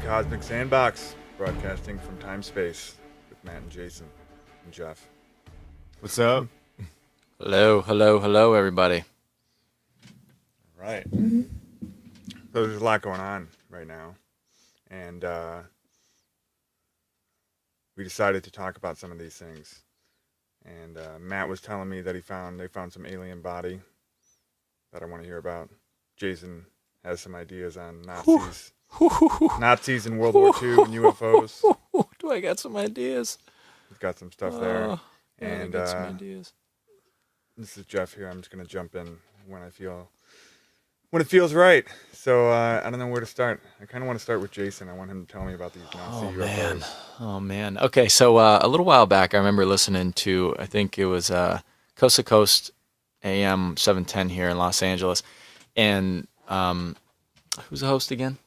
Cosmic Sandbox, broadcasting from time space with Matt and Jason and Geoff. What's up? Hello, hello, hello, everybody. All right. So there's a lot going on right now, and we decided to talk about some of these things. And Matt was telling me that they found some alien body that I want to hear about. Jason has some ideas on Nazis. Nazis in World War II and UFOs. Do I got some ideas? He's got some stuff there. And I got some ideas. This is Geoff here. I'm just going to jump in when it feels right. So I don't know where to start. I kind of want to start with Jason. I want him to tell me about these Nazi UFOs. Oh, man. Okay, so a little while back, I remember listening to, I think it was Coast to Coast AM 710 here in Los Angeles. And who's the host again?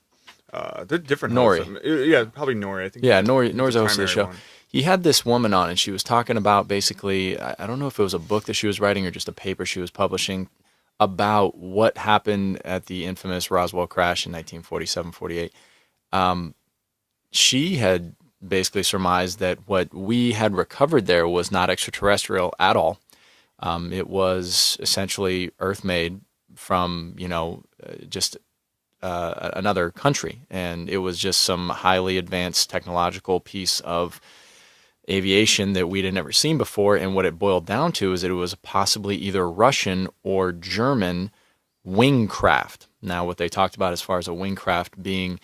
They're different. Nori. Hosts. Yeah, probably Nori. I think. Yeah, Nori's the host of the show. One. He had this woman on, and she was talking about basically, I don't know if it was a book that she was writing or just a paper she was publishing about what happened at the infamous Roswell crash in 1947-48. She had basically surmised that what we had recovered there was not extraterrestrial at all. It was essentially Earth-made from, just another country, and it was just some highly advanced technological piece of aviation that we'd never seen before. And what it boiled down to is that it was possibly either Russian or German wing craft. Now, what they talked about as far as a wing craft being,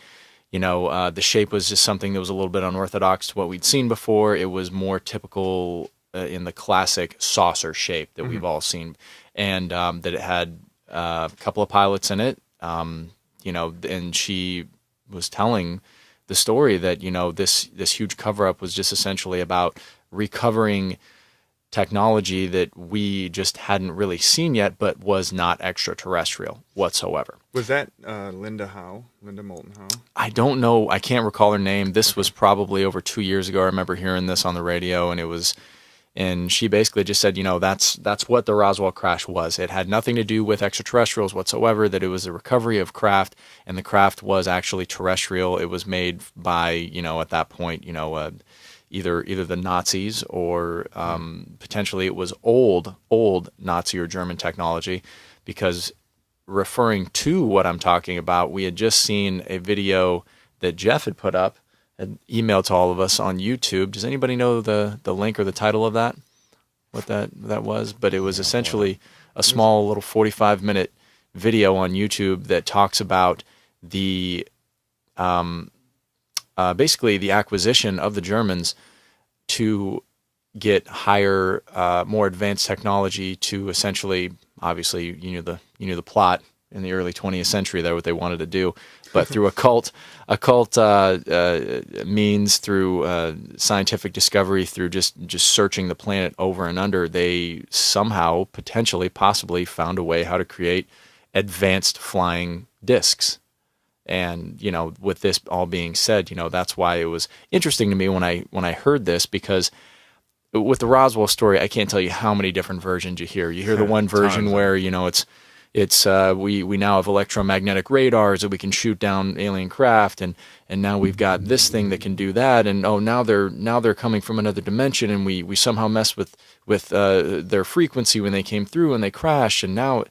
the shape was just something that was a little bit unorthodox to what we'd seen before. It was more typical in the classic saucer shape that we've all seen, and that it had a couple of pilots in it. And she was telling the story that, this huge cover-up was just essentially about recovering technology that we just hadn't really seen yet, but was not extraterrestrial whatsoever. Was that Linda Moulton Howe? I don't know. I can't recall her name. This was probably over 2 years ago. I remember hearing this on the radio, and she basically just said, that's what the Roswell crash was. It had nothing to do with extraterrestrials whatsoever, that it was a recovery of craft, and the craft was actually terrestrial. It was made by, at that point, either the Nazis or potentially it was old Nazi or German technology, because referring to what I'm talking about, we had just seen a video that Geoff had put up, an email to all of us on YouTube. Does anybody know the link or the title of that? What that was? But it was essentially a small little 45-minute video on YouTube that talks about the basically the acquisition of the Germans to get higher, more advanced technology to essentially, obviously, the plot in the early 20th century there, what they wanted to do, but through occult means, through scientific discovery, through just searching the planet over and under, they somehow, potentially, possibly found a way how to create advanced flying discs. And, with this all being said, that's why it was interesting to me when I heard this, because with the Roswell story, I can't tell you how many different versions you hear. You hear the one version where, we now have electromagnetic radars that we can shoot down alien craft, and now we've got this thing that can do that, and now they're coming from another dimension, and we somehow messed with their frequency when they came through and they crashed, and now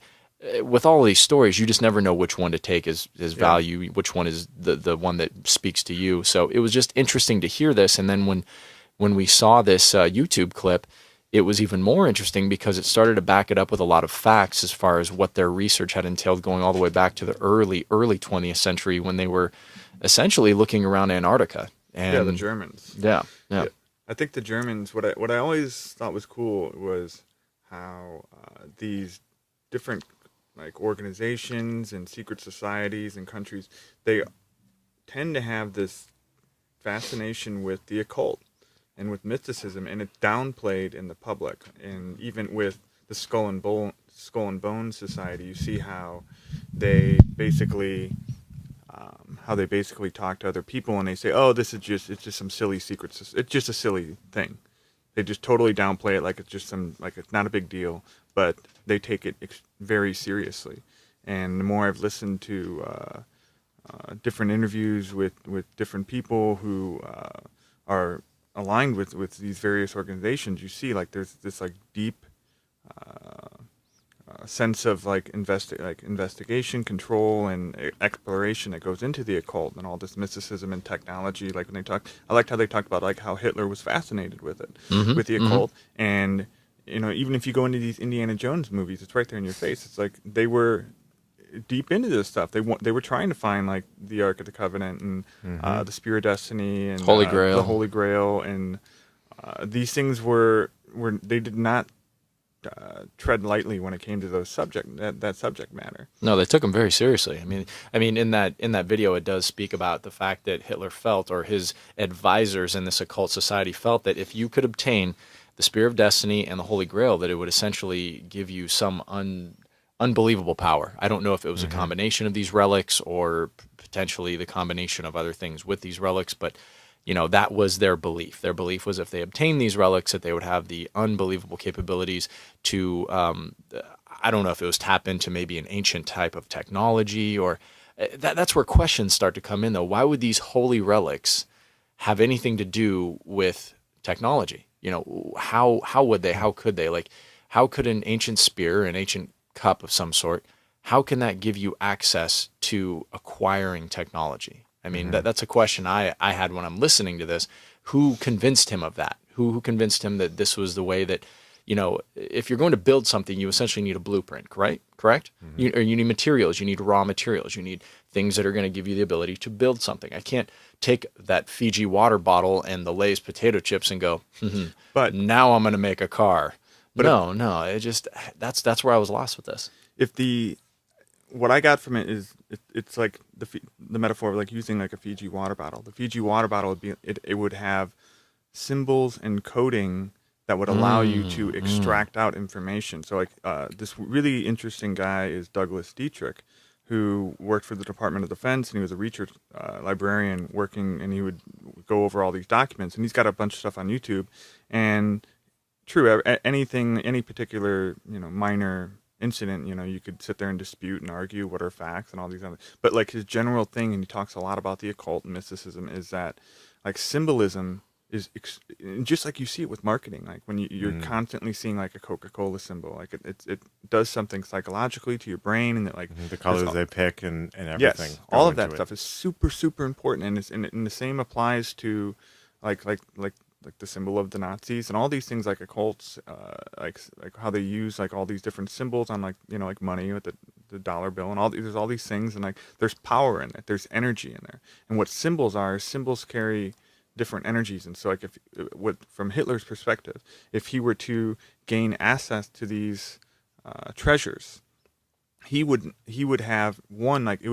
with all these stories, you just never know which one to take as value, which one is the one that speaks to you. So it was just interesting to hear this, and then when we saw this YouTube clip, it was even more interesting because it started to back it up with a lot of facts as far as what their research had entailed, going all the way back to the early 20th century when they were essentially looking around Antarctica. And the Germans. Yeah. I think the Germans, what I always thought was cool was how these different organizations and secret societies and countries, they tend to have this fascination with the occult and with mysticism, and it's downplayed in the public. And even with the Skull and Bone Society, you see how they basically talk to other people, and they say, "Oh, it's just some silly secret. It's just a silly thing." They just totally downplay it like it's just it's not a big deal, but they take it very seriously. And the more I've listened to different interviews with different people who are aligned with these various organizations, you see like there's this like deep sense of like investigation, control, and exploration that goes into the occult and all this mysticism and technology. Like when they talk, I liked how they talked about like how Hitler was fascinated with it, with the occult, and you know, even if you go into these Indiana Jones movies, it's right there in your face. It's like they were deep into this stuff. They were trying to find like the Ark of the Covenant and the Spear of Destiny and Holy Grail. the Holy Grail, and these things were they did not tread lightly when it came to those that subject matter. No, they took him very seriously. I mean, in that video, it does speak about the fact that Hitler felt, or his advisors in this occult society felt, that if you could obtain the Spear of Destiny and the Holy Grail, that it would essentially give you some unbelievable power. I don't know if it was a combination of these relics or potentially the combination of other things with these relics, but you know, that was their belief. Their belief was if they obtained these relics, that they would have the unbelievable capabilities to, I don't know if it was tap into maybe an ancient type of technology, or that's where questions start to come in, though. Why would these holy relics have anything to do with technology? You know, how would they? How could they? Like, how could an ancient spear, an ancient cup of some sort, how can that give you access to acquiring technology? I mean, that's a question I had when I'm listening to this. Who convinced him of that? Who convinced him that this was the way that, you know, if you're going to build something, you essentially need a blueprint, right? Correct? Or you need materials. You need raw materials. You need things that are going to give you the ability to build something. I can't take that Fiji water bottle and the Lay's potato chips and go, but now I'm going to make a car. But no, it just, that's where I was lost with this. What I got from it is it's like the metaphor of like using like a Fiji water bottle. The Fiji water bottle would be it would have symbols and coding that would allow you to extract out information. So like this really interesting guy is Douglas Dietrich, who worked for the Department of Defense, and he was a research librarian working, and he would go over all these documents, and he's got a bunch of stuff on YouTube. And true, any particular, you know, minor incident, you know, you could sit there and dispute and argue what are facts and all these other, but like his general thing, and he talks a lot about the occult and mysticism, is that like symbolism is just like you see it with marketing, like when you're constantly seeing like a Coca-Cola symbol, like it does something psychologically to your brain, and that like the colors they pick and everything. Yes, all of that stuff is super important, and the same applies to like the symbol of the Nazis and all these things, like occults, like how they use like all these different symbols on, like, you know, like money with the dollar bill and there's all these things, and like there's power in it, there's energy in there, and what symbols are, symbols carry different energies. And so like from Hitler's perspective, if he were to gain access to these treasures, he would have one, like he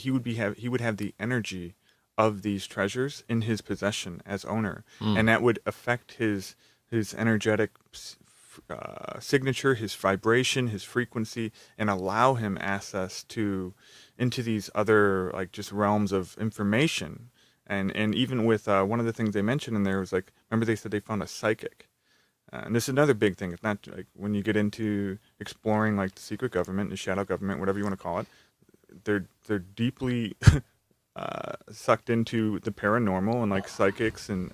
would have the energy of these treasures in his possession as owner, and that would affect his energetic signature, his vibration, his frequency, and allow him access into these other like just realms of information. And even with one of the things they mentioned in there was like, remember they said they found a psychic, and this is another big thing. It's not like when you get into exploring like the secret government, the shadow government, whatever you want to call it, they're deeply sucked into the paranormal and like psychics and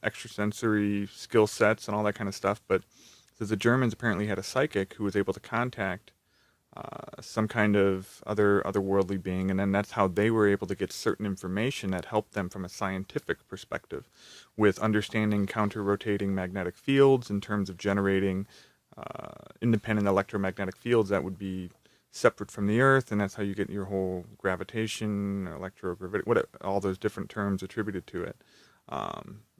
extrasensory skill sets and all that kind of stuff. But so the Germans apparently had a psychic who was able to contact some kind of otherworldly being, and then that's how they were able to get certain information that helped them from a scientific perspective, with understanding counter-rotating magnetic fields in terms of generating independent electromagnetic fields that would be separate from the Earth, and that's how you get your whole gravitation, electrogravity, all those different terms attributed to it.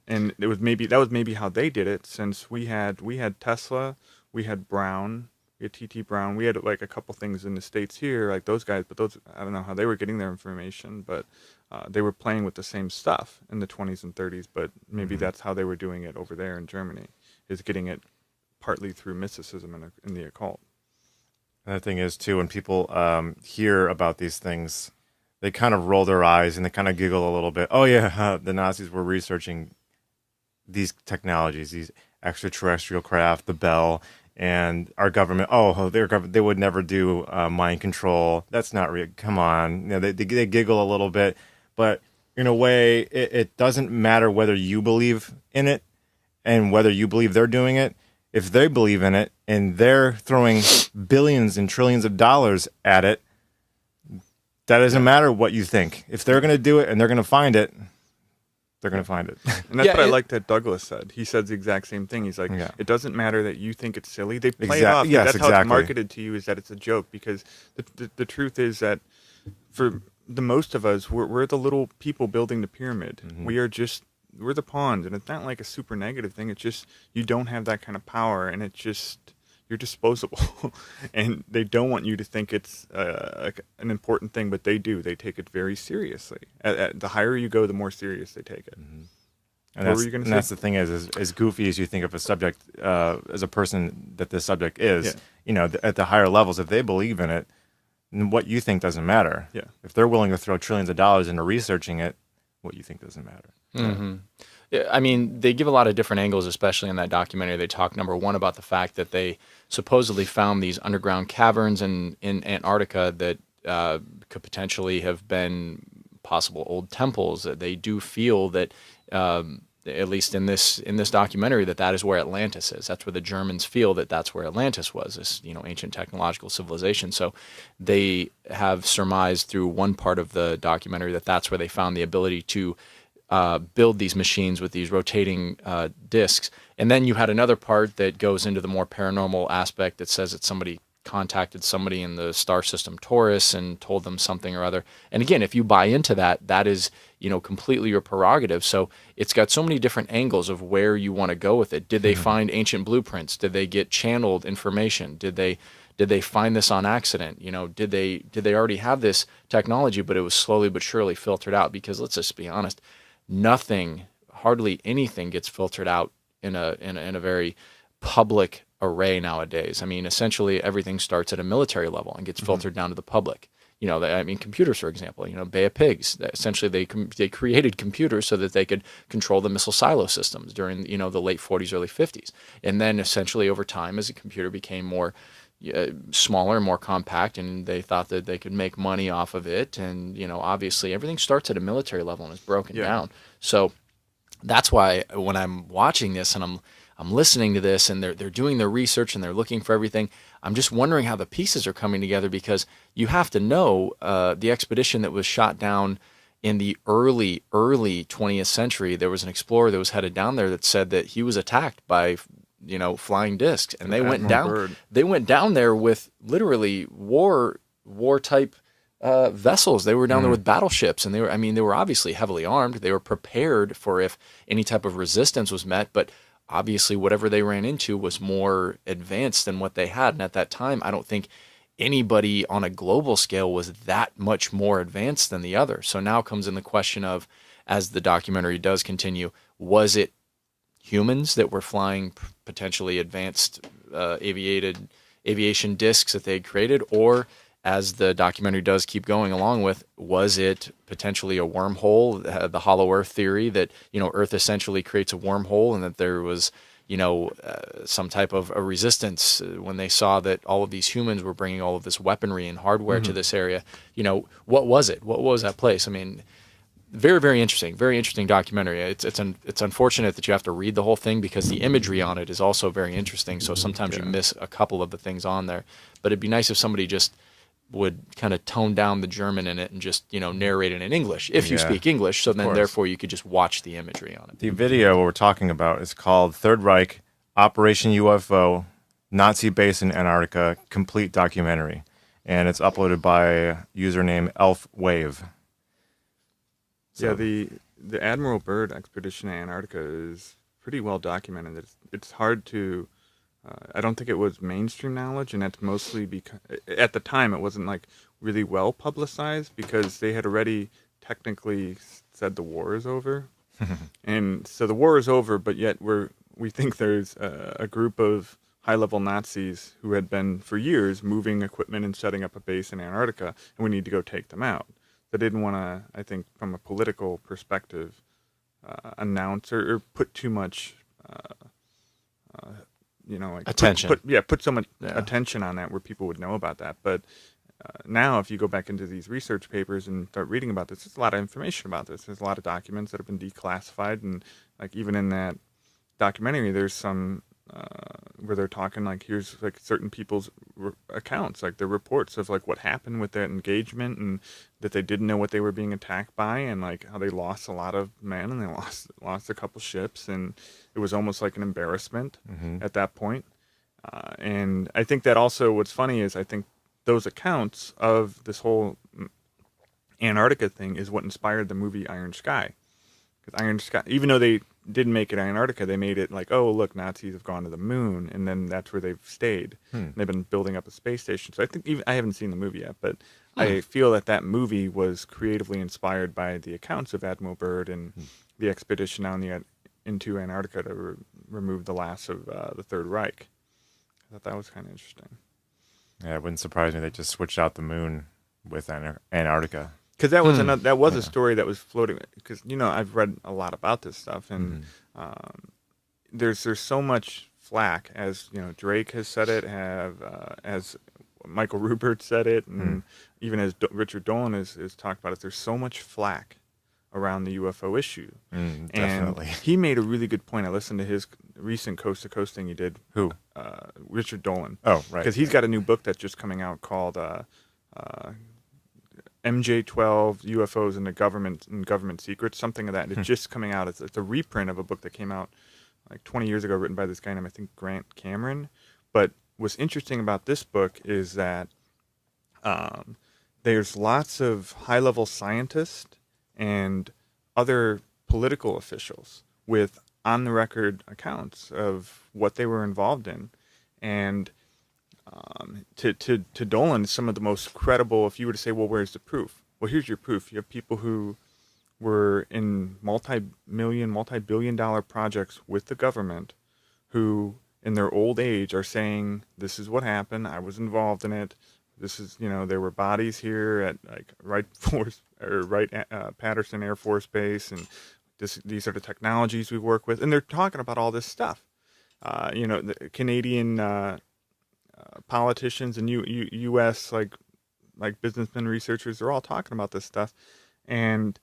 And that was maybe how they did it, since we had Tesla, we had Brown, we had T.T. Brown, we had like a couple things in the States here, like those guys, but those, I don't know how they were getting their information, but they were playing with the same stuff in the 20s and 30s, but maybe that's how they were doing it over there in Germany, is getting it partly through mysticism in the occult. And the thing is, too, when people hear about these things, they kind of roll their eyes and they kind of giggle a little bit. Oh, yeah, the Nazis were researching these technologies, these extraterrestrial craft, the Bell. and our government, they would never do mind control. That's not real. Come on, they giggle a little bit, but in a way, it doesn't matter whether you believe in it and whether you believe they're doing it. If they believe in it and they're throwing billions and trillions of dollars at it, that doesn't matter what you think. If they're going to do it and they're going to find it, they're going to find it. And that's what I like that Douglas said. He said the exact same thing. He's like, it doesn't matter that you think it's silly. They play it off. Yes, that's how it's marketed to you, is that it's a joke. Because the truth is that for the most of us, we're the little people building the pyramid. Mm-hmm. We're the pawns. And it's not like a super negative thing. It's just you don't have that kind of power. And it's just... you're disposable, and they don't want you to think it's an important thing, but they do. They take it very seriously. The higher you go, the more serious they take it. Mm-hmm. And what were you going to say? That's the thing is as goofy as you think of a subject, as a person that this subject is, at the higher levels, if they believe in it, what you think doesn't matter. Yeah. If they're willing to throw trillions of dollars into researching it, what you think doesn't matter. Mm-hmm. I mean, they give a lot of different angles, especially in that documentary. They talk, number one, about the fact that they supposedly found these underground caverns in Antarctica that could potentially have been possible old temples. That they do feel that, at least in this documentary, that is where Atlantis is. That's where the Germans feel that's where Atlantis was, this ancient technological civilization. So they have surmised through one part of the documentary that's where they found the ability to build these machines with these rotating discs. And then you had another part that goes into the more paranormal aspect that says that somebody contacted somebody in the star system Taurus and told them something or other. And again, if you buy into that is, completely your prerogative. So it's got so many different angles of where you want to go with it. Did they find ancient blueprints? Did they get channeled information? Did they find this on accident? Did they already have this technology, but it was slowly but surely filtered out? Because let's just be honest, hardly anything gets filtered out in a very public array nowadays. I mean, essentially everything starts at a military level and gets filtered down to the public. Computers, for example, Bay of Pigs, essentially they created computers so that they could control the missile silo systems during, the late 40s, early 50s. And then essentially over time, as the computer became more smaller and more compact, and they thought that they could make money off of it. And, obviously everything starts at a military level and is broken down. So that's why when I'm watching this and I'm listening to this and they're doing their research and they're looking for everything, I'm just wondering how the pieces are coming together, because you have to know the expedition that was shot down in the early 20th century. There was an explorer that was headed down there that said that he was attacked by flying discs, and they went down. Bird. They went down there with literally war type vessels. They were down there with battleships, and they were obviously heavily armed. They were prepared for if any type of resistance was met, but obviously whatever they ran into was more advanced than what they had. And at that time, I don't think anybody on a global scale was that much more advanced than the other. So now comes in the question of, as the documentary does continue, was it humans that were flying potentially advanced aviation discs that they had created, or, as the documentary does keep going along with, was it potentially a wormhole, the hollow earth theory that, Earth essentially creates a wormhole, and that there was, some type of a resistance when they saw that all of these humans were bringing all of this weaponry and hardware to this area. What was it? What was that place? I mean, very, very interesting documentary. It's unfortunate that you have to read the whole thing, because the imagery on it is also very interesting. So sometimes you miss a couple of the things on there, but it'd be nice if somebody just would kind of tone down the German in it and just, narrate it in English, if you speak English. So then therefore you could just watch the imagery on it. The video we're talking about is called Third Reich, Operation UFO, Nazi Base in Antarctica, complete documentary. And it's uploaded by username ElfWave. So. Yeah, the Admiral Byrd expedition in Antarctica is pretty well documented. It's hard to... I don't think it was mainstream knowledge, and that's mostly because at the time it wasn't like really well publicized, because they had already technically said the war is over. And so the war is over, but yet we think there's a group of high-level Nazis who had been for years moving equipment and setting up a base in Antarctica, and we need to go take them out. They didn't want to, I think, from a political perspective, announce or put too much like Attention. put so much Yeah. attention on that where people would know about that. But now, if you go back into these research papers and start reading about this, there's a lot of information about this. There's a lot of documents that have been declassified, and like even in that documentary, there's some where they're talking like here's like certain people's accounts, like their reports of like what happened with that engagement, and that they didn't know what they were being attacked by, and like how they lost a lot of men and they lost a couple ships, and it was almost like an embarrassment at that point. And I think that also what's funny is I think those accounts of this whole Antarctica thing is what inspired the movie Iron Sky. Because Iron Sky, even though they didn't make it Antarctica, they made it like, oh, look, Nazis have gone to the moon, and then that's where they've stayed. They've been building up a space station. So I think I haven't seen the movie yet, but I feel that movie was creatively inspired by the accounts of Admiral Byrd and the expedition into Antarctica to remove the last of the Third Reich. I thought that was kind of interesting. Yeah, it wouldn't surprise me they just switched out the moon with Antarctica. Because that was a story that was floating. Because I've read a lot about this stuff, and there's so much flack, as Drake has said it, as Michael Rupert said it, and even as Richard Dolan has talked about it. There's so much flack around the UFO issue, Definitely. and he made a really good point. I listened to his recent Coast to Coast thing he did. Who? Richard Dolan. Oh, right. Because he's got a new book that's just coming out called MJ12 UFOs and Government Secrets, something of that. It's just coming out. It's a reprint of a book that came out like 20 years ago, written by this guy named, I think, Grant Cameron. But what's interesting about this book is that there's lots of high-level scientists and other political officials with on-the-record accounts of what they were involved in. And to Dolan, some of the most credible, if you were to say, well, where's the proof? Well, here's your proof. You have people who were in multi-billion-dollar projects with the government who, in their old age, are saying, this is what happened. I was involved in it. This is, there were bodies here at like Patterson Air Force Base, and these are the technologies we work with. And they're talking about all this stuff. The Canadian politicians and U.S. like businessmen, researchers, they're all talking about this stuff, and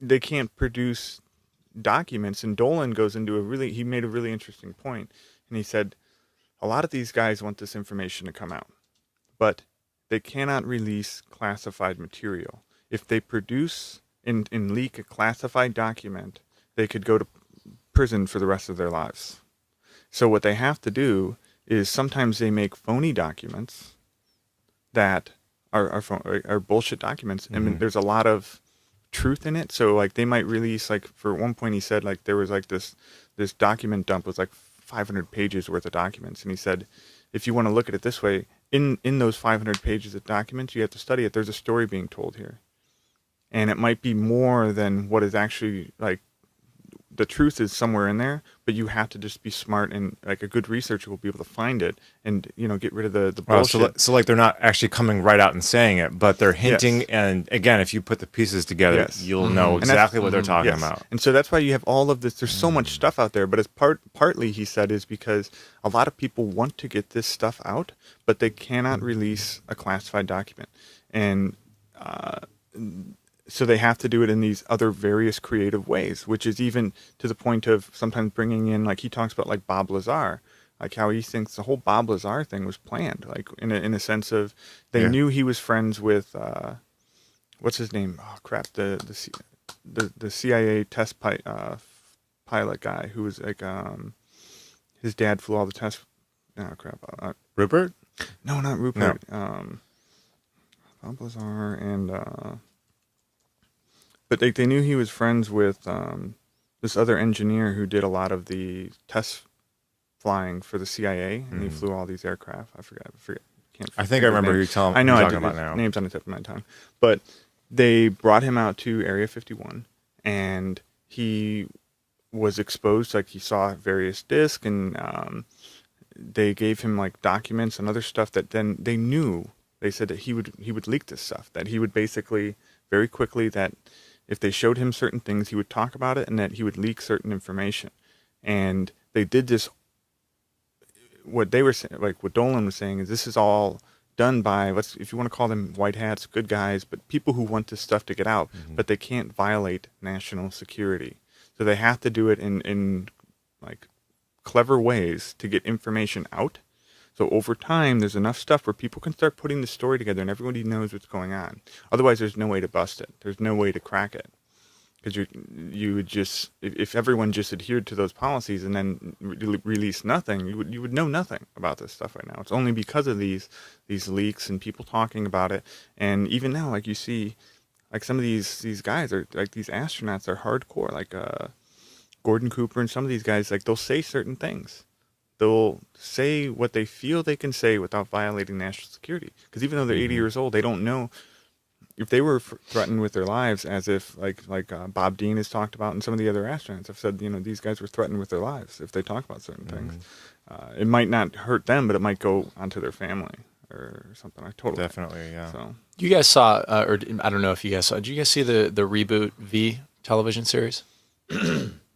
they can't produce documents. And Dolan goes into he made a really interesting point, and he said a lot of these guys want this information to come out, but they cannot release classified material. If they produce and leak a classified document, they could go to prison for the rest of their lives. So what they have to do is sometimes they make phony documents that are bullshit documents, and there's a lot of truth in it. So like they might release, like for one point he said like there was like this document dump was like 500 pages worth of documents, and he said if you want to look at it this way, in those 500 pages of documents, you have to study it. There's a story being told here, and it might be more than what is actually like. The truth is somewhere in there, but you have to just be smart, and like a good researcher will be able to find it and get rid of the bullshit. So like they're not actually coming right out and saying it, but they're hinting. Yes. And again, if you put the pieces together, you'll know exactly what they're talking about. And so that's why you have all of this. There's so much stuff out there, but it's partly he said is because a lot of people want to get this stuff out, but they cannot release a classified document, and so they have to do it in these other various creative ways, which is even to the point of sometimes bringing in, like he talks about like Bob Lazar, like how he thinks the whole Bob Lazar thing was planned, like in a sense of they knew he was friends with what's his name? Oh crap, the CIA test pilot guy who was like his dad flew all the tests. Oh crap, Rupert? No, not Rupert. No. Bob Lazar and. But they knew he was friends with this other engineer who did a lot of the test flying for the CIA, and he flew all these aircraft. I forget. I think I remember who you're talking about now. Name's on the tip of my tongue. But they brought him out to Area 51, and he was exposed. Like he saw various discs, and they gave him like documents and other stuff that then they knew. They said that he would leak this stuff. That he would basically very quickly that. If they showed him certain things, he would talk about it, and that he would leak certain information. And they did this what they were saying, like what Dolan was saying, is this is all done by, if you want to call them white hats, good guys, but people who want this stuff to get out, but they can't violate national security. So they have to do it in like clever ways to get information out. So over time, there's enough stuff where people can start putting the story together and everybody knows what's going on. Otherwise, there's no way to bust it. There's no way to crack it. Because you would just, if everyone just adhered to those policies and then released nothing, you would know nothing about this stuff right now. It's only because of these leaks and people talking about it. And even now, like you see, like some of these guys are, like these astronauts are hardcore, like Gordon Cooper and some of these guys, like they'll say certain things. They'll say what they feel they can say without violating national security. Because even though they're 80 years old, they don't know. If they were threatened with their lives, as if like Bob Dean has talked about, and some of the other astronauts have said, these guys were threatened with their lives if they talk about certain things. It might not hurt them, but it might go onto their family or something. I totally definitely, yeah. So You guys saw, or I don't know if you guys saw. Did you guys see the reboot V television series?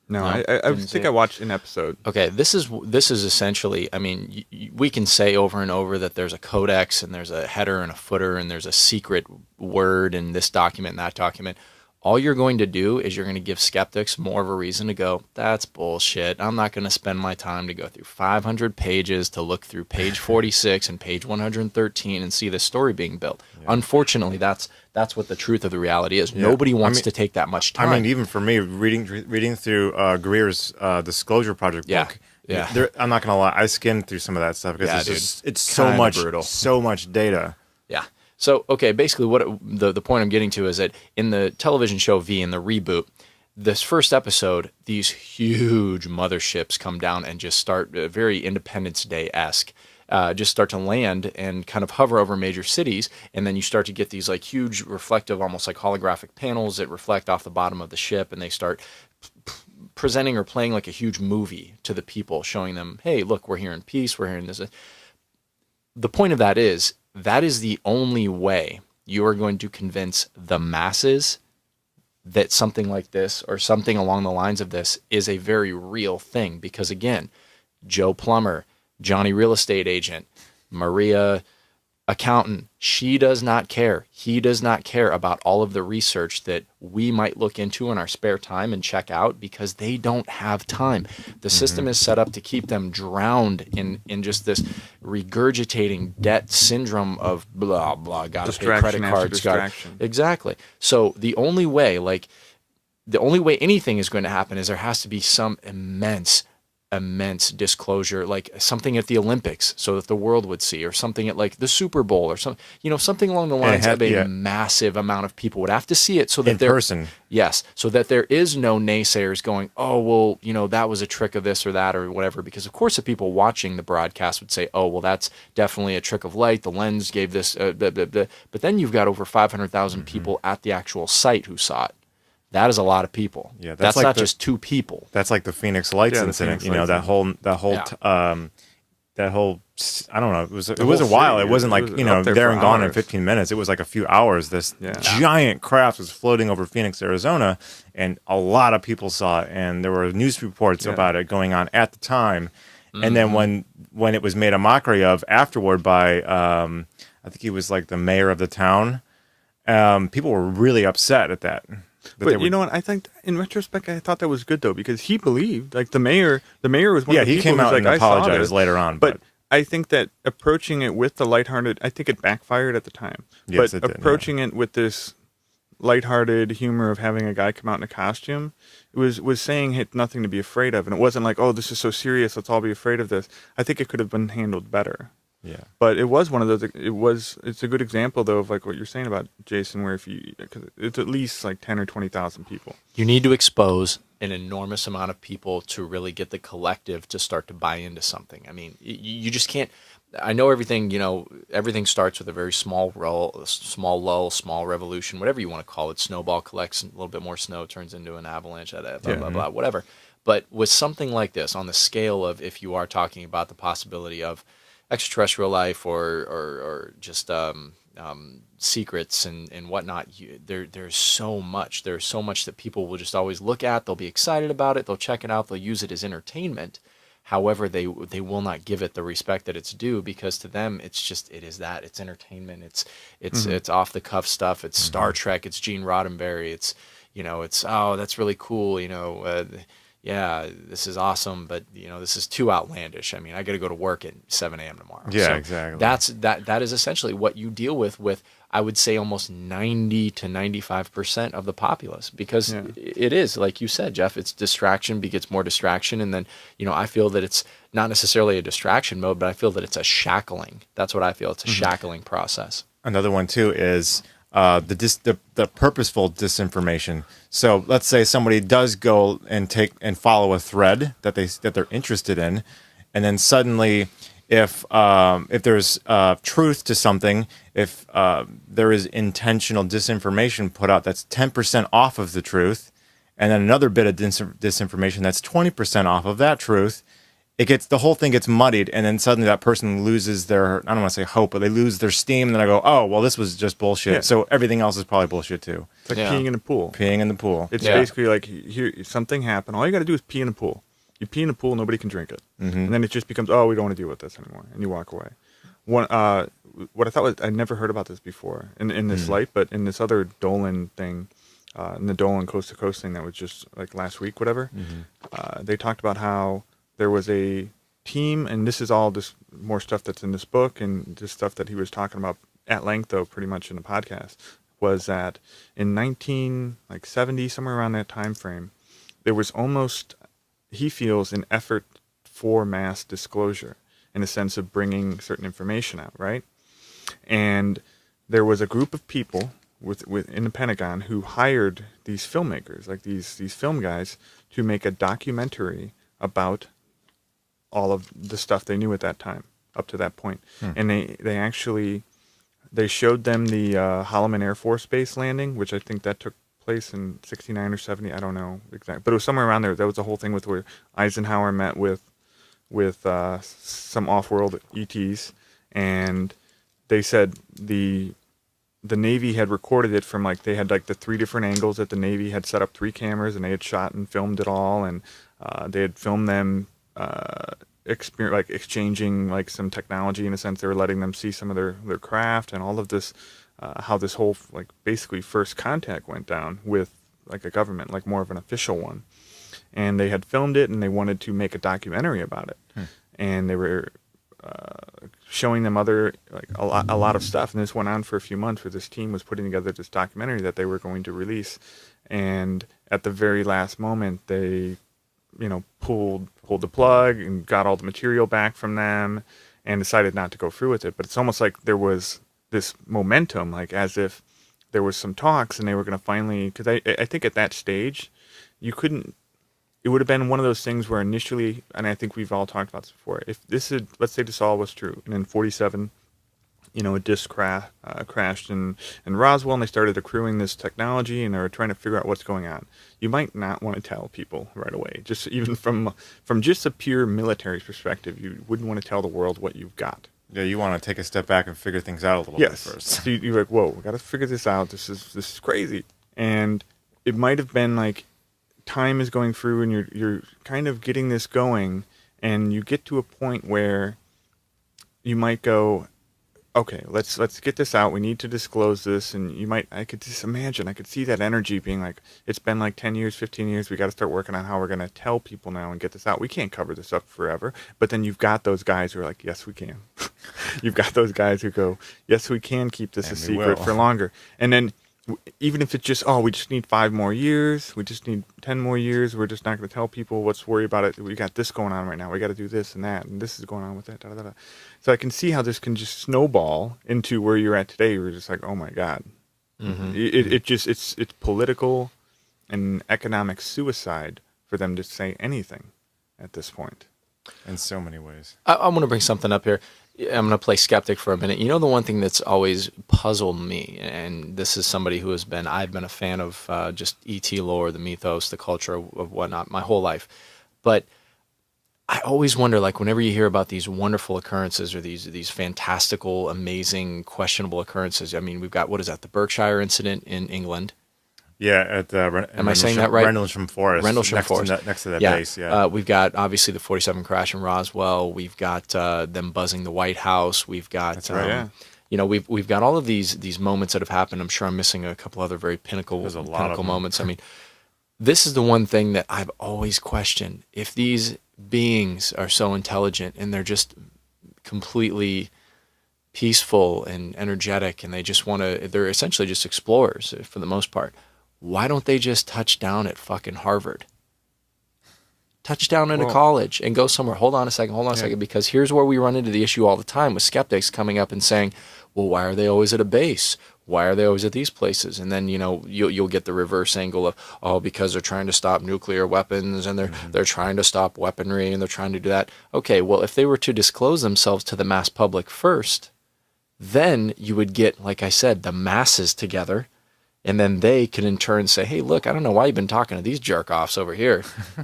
No, I think I watched an episode. Okay, this is essentially, I mean, we can say over and over that there's a codex and there's a header and a footer and there's a secret word in this document and that document. All you're going to do is you're going to give skeptics more of a reason to go, that's bullshit. I'm not going to spend my time to go through 500 pages to look through page 46 and page 113 and see the story being built. Yeah. Unfortunately, that's what the truth of the reality is. Yeah. Nobody wants to take that much time. I mean, even for me, reading through Greer's Disclosure Project book, I'm not going to lie, I skimmed through some of that stuff because it's so much brutal. So much data. Yeah. So, okay, basically what the point I'm getting to is that in the television show V, in the reboot, this first episode, these huge motherships come down and just start, very Independence Day-esque, just start to land and kind of hover over major cities, and then you start to get these like huge reflective, almost like holographic panels that reflect off the bottom of the ship, and they start presenting or playing like a huge movie to the people, showing them, hey, look, we're here in peace, we're here in this. The point of that is the only way you are going to convince the masses that something like this or something along the lines of this is a very real thing. Because again, Joe Plumber, Johnny Real Estate Agent, Maria Accountant, she does not care. He does not care about all of the research that we might look into in our spare time and check out because they don't have time. The system is set up to keep them drowned in just this regurgitating debt syndrome of blah, blah, gotta pay credit cards. Exactly. So the only way anything is going to happen is there has to be some immense disclosure, like something at the Olympics so that the world would see, or something at like the Super Bowl or something, something along the lines of a massive amount of people would have to see it so that in person. Yes. So that there is no naysayers going, oh, well, that was a trick of this or that or whatever. Because of course the people watching the broadcast would say, oh, well, that's definitely a trick of light. The lens gave this, blah, blah, blah. But then you've got over 500,000 people at the actual site who saw it. That is a lot of people. Yeah, that's like not just two people. That's like the Phoenix Lights incident. That whole I don't know. It was a while. It wasn't like there and gone in 15 minutes. It was like a few hours. This giant craft was floating over Phoenix, Arizona, and a lot of people saw it. And there were news reports about it going on at the time. And then when it was made a mockery of afterward by I think he was like the mayor of the town, people were really upset at that. But you know what? I think in retrospect, I thought that was good though, because he believed, like the mayor was one of the people he came out and apologized later on. But I think that approaching it with the lighthearted, I think it backfired at the time. Yes, but approaching it with this lighthearted humor of having a guy come out in a costume, it was saying it's nothing to be afraid of, and it wasn't like, oh, this is so serious, let's all be afraid of this. I think it could have been handled better. Yeah, but it was one of those. It's a good example though of like what you're saying about Jason, where because it's at least like 10 or 20,000 people. You need to expose an enormous amount of people to really get the collective to start to buy into something. I mean, you just can't. I know everything. Everything starts with a very small lull, small revolution, whatever you want to call it. Snowball collects a little bit more snow, turns into an avalanche, blah, blah, whatever. But with something like this, on the scale of if you are talking about the possibility of extraterrestrial life or just secrets and whatnot, there's so much. There's so much that people will just always look at. They'll be excited about it. They'll check it out. They'll use it as entertainment. However, they will not give it the respect that it's due, because to them it's entertainment. It's off the cuff stuff. It's Star Trek. It's Gene Roddenberry. It's oh, that's really cool. Yeah, this is awesome, but this is too outlandish. I mean, I got to go to work at 7 a.m. tomorrow. Yeah, so exactly. That is essentially what you deal with, I would say, almost 90 to 95% of the populace, because it is, like you said, Geoff, it's distraction begets more distraction. And then, I feel that it's not necessarily a distraction mode, but I feel that it's a shackling. That's what I feel. It's a shackling process. Another one too is the purposeful disinformation. So let's say somebody does go and follow a thread that they're interested in, and then suddenly, if there's truth to something, if there is intentional disinformation put out that's 10% off of the truth, and then another bit of disinformation that's 20% off of that truth, the whole thing gets muddied, and then suddenly that person loses their, I don't want to say hope, but they lose their steam, and then I go, oh, well, this was just bullshit. Yeah. So everything else is probably bullshit too. It's like peeing in a pool. Peeing in the pool. It's basically like, here, something happened. All you got to do is pee in a pool. You pee in a pool, nobody can drink it. And then it just becomes, oh, we don't want to deal with this anymore. And you walk away. What I thought was, I'd never heard about this before in this light, but in this other Dolan thing, in the Dolan Coast to Coast thing that was just like last week, whatever, they talked about how there was a team, and this is all this more stuff that's in this book and just stuff that he was talking about at length, though, pretty much in the podcast, was that in 1970, somewhere around that time frame, there was almost, he feels, an effort for mass disclosure in a sense of bringing certain information out, right? And there was a group of people in the Pentagon who hired these filmmakers, like these film guys, to make a documentary about all of the stuff they knew at that time, up to that point. And they showed them the Holloman Air Force Base landing, which I think that took place in 69 or 70, I don't know exactly, but it was somewhere around there. That was the whole thing with where Eisenhower met with some off-world ETs, and they said the Navy had recorded it from, like, they had like the 3 different angles that the Navy had set up 3 cameras, and they had shot and filmed it all, and they had filmed them exchanging like some technology, in a sense. They were letting them see some of their craft and all of this, how this whole like basically first contact went down with like a government, like more of an official one. And they had filmed it, and they wanted to make a documentary about it. And they were showing them other, like a lot of stuff. And this went on for a few months, where this team was putting together this documentary that they were going to release. And at the very last moment, they pulled the plug and got all the material back from them and decided not to go through with it. But it's almost like there was this momentum, like as if there was some talks and they were going to finally, because I think at that stage, it would have been one of those things where initially, and I think we've all talked about this before, if this had, let's say this all was true, and in 47, a disc crashed in Roswell, and they started accruing this technology, and they were trying to figure out what's going on. You might not want to tell people right away, just even from just a pure military perspective. You wouldn't want to tell the world what you've got. Yeah, you want to take a step back and figure things out a little bit first. So you're like, whoa, we got to figure this out. This is crazy. And it might have been like time is going through, and you're kind of getting this going, and you get to a point where you might go, okay, let's get this out. We need to disclose this. And I could just imagine, I could see that energy being like, it's been like 10 years, 15 years. We got to start working on how we're going to tell people now and get this out. We can't cover this up forever. But then you've got those guys who are like, yes, we can. You've got those guys who go, yes, we can keep this a secret for longer. And then even if it's just, we just need 5 more years, we just need 10 more years, we're just not going to tell people, let's worry about it. We got this going on right now. We got to do this and that, and this is going on with that. Da, da, da. So I can see how this can just snowball into where you're at today. You're just like, oh my God. It's political and economic suicide for them to say anything at this point. In so many ways. I want to bring something up here. I'm going to play skeptic for a minute. The one thing that's always puzzled me, and this is somebody who I've been a fan of just ET lore, the mythos, the culture of whatnot my whole life. But I always wonder, like, whenever you hear about these wonderful occurrences or these fantastical, amazing, questionable occurrences. I mean, we've got, what is that, the Berkshire incident in England. Yeah, at Am I saying that right? Rendlesham Forest. Rendlesham Forest. Next to that base, yeah. We've got, obviously, the 47 crash in Roswell. We've got them buzzing the White House. We've got, That's right, yeah. you know, we've got all of these moments that have happened. I'm sure I'm missing a couple other very pinnacle moments. I mean, this is the one thing that I've always questioned. If these beings are so intelligent and they're just completely peaceful and energetic and they just want to, they're essentially just explorers for the most part, why don't they just touch down at fucking Harvard? Touch down into college and go somewhere. Hold on a second, because here's where we run into the issue all the time with skeptics coming up and saying, well, why are they always at a base? Why are they always at these places? And then, you know, you'll get the reverse angle of, oh, because they're trying to stop nuclear weapons and they're trying to stop weaponry and they're trying to do that. Okay, well, if they were to disclose themselves to the mass public first, then you would get, like I said, the masses together, and then they can in turn say, hey, look, I don't know why you've been talking to these jerk-offs over here.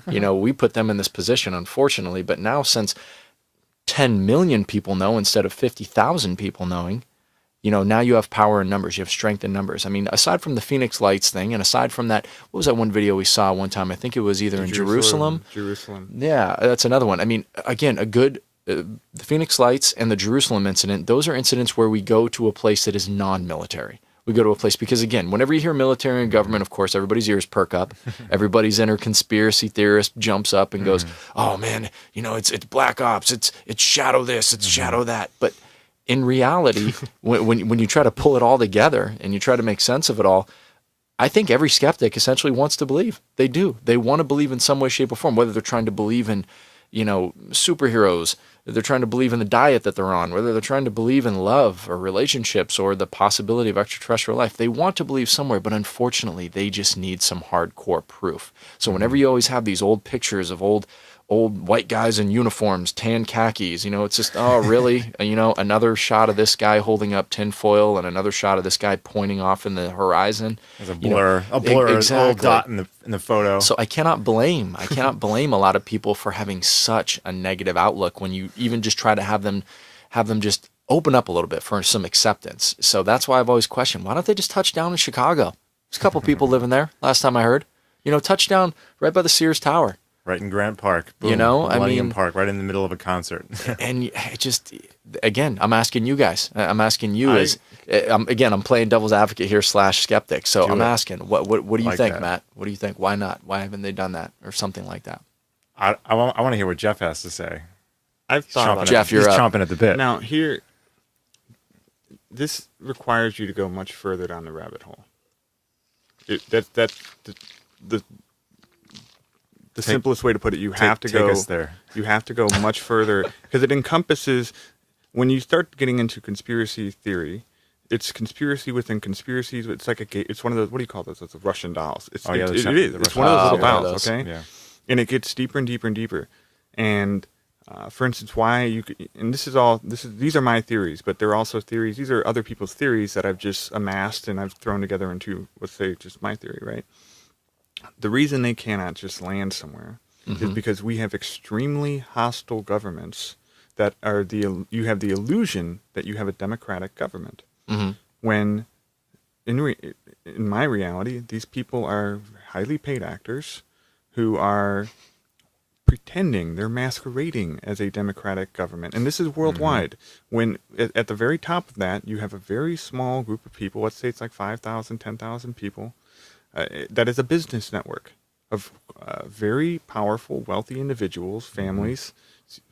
You know, we put them in this position, unfortunately, but now since 10 million people know instead of 50,000 people knowing, you know, now you have power in numbers, you have strength in numbers. I mean, aside from the Phoenix Lights thing, and aside from that, what was that one video we saw one time? I think it was either in Jerusalem. Yeah, that's another one. I mean, again, the Phoenix Lights and the Jerusalem incident, those are incidents where we go to a place that is non-military. We go to a place because, again, whenever you hear military and government, of course, everybody's ears perk up. Everybody's inner conspiracy theorist jumps up and goes, oh, man, you know, it's black ops, it's shadow this, it's shadow that. But in reality, when you try to pull it all together and you try to make sense of it all, I think every skeptic essentially wants to believe. They do. They want to believe in some way, shape, or form, whether they're trying to believe in, you know, superheroes, they're trying to believe in the diet that they're on, whether they're trying to believe in love or relationships or the possibility of extraterrestrial life. They want to believe somewhere, but unfortunately, they just need some hardcore proof. So whenever you always have these old pictures of old white guys in uniforms, tan khakis, you know, it's just, oh, really? You know, another shot of this guy holding up tinfoil and another shot of this guy pointing off in the horizon. There's a blur, exactly. An old dot in the photo. So I cannot blame a lot of people for having such a negative outlook when you even just try to have them just open up a little bit for some acceptance. So that's why I've always questioned, why don't they just touch down in Chicago? There's a couple people living there, last time I heard. You know, touch down right by the Sears Tower. Right in Grant Park. Boom. You know, Millennium Park, right in the middle of a concert. And it just, again, I'm asking you guys. I'm asking you I'm playing devil's advocate here / skeptic. So I'm asking, what do you think, Matt? What do you think? Why not? Why haven't they done that or something like that? I want to hear what Geoff has to say. I've thought about Jeff, He's you're chomping at the bit. Now, this requires you to go much further down the rabbit hole. That's the simplest way to put it. You have to go much further because it encompasses. When you start getting into conspiracy theory, it's conspiracy within conspiracies. It's like it's one of those. What do you call those? It's the Russian dolls. It is. It's one of those little dolls. Okay. Yeah. And it gets deeper and deeper and deeper. And for instance, these are my theories, but they're also theories. These are other people's theories that I've just amassed and I've thrown together into, let's say, just my theory, right? The reason they cannot just land somewhere is because we have extremely hostile governments that are you have the illusion that you have a democratic government. When in my reality, these people are highly paid actors who are pretending, they're masquerading as a democratic government. And this is worldwide. When at the very top of that, you have a very small group of people, let's say it's like 5,000, 10,000 people, that is a business network of very powerful, wealthy individuals, families,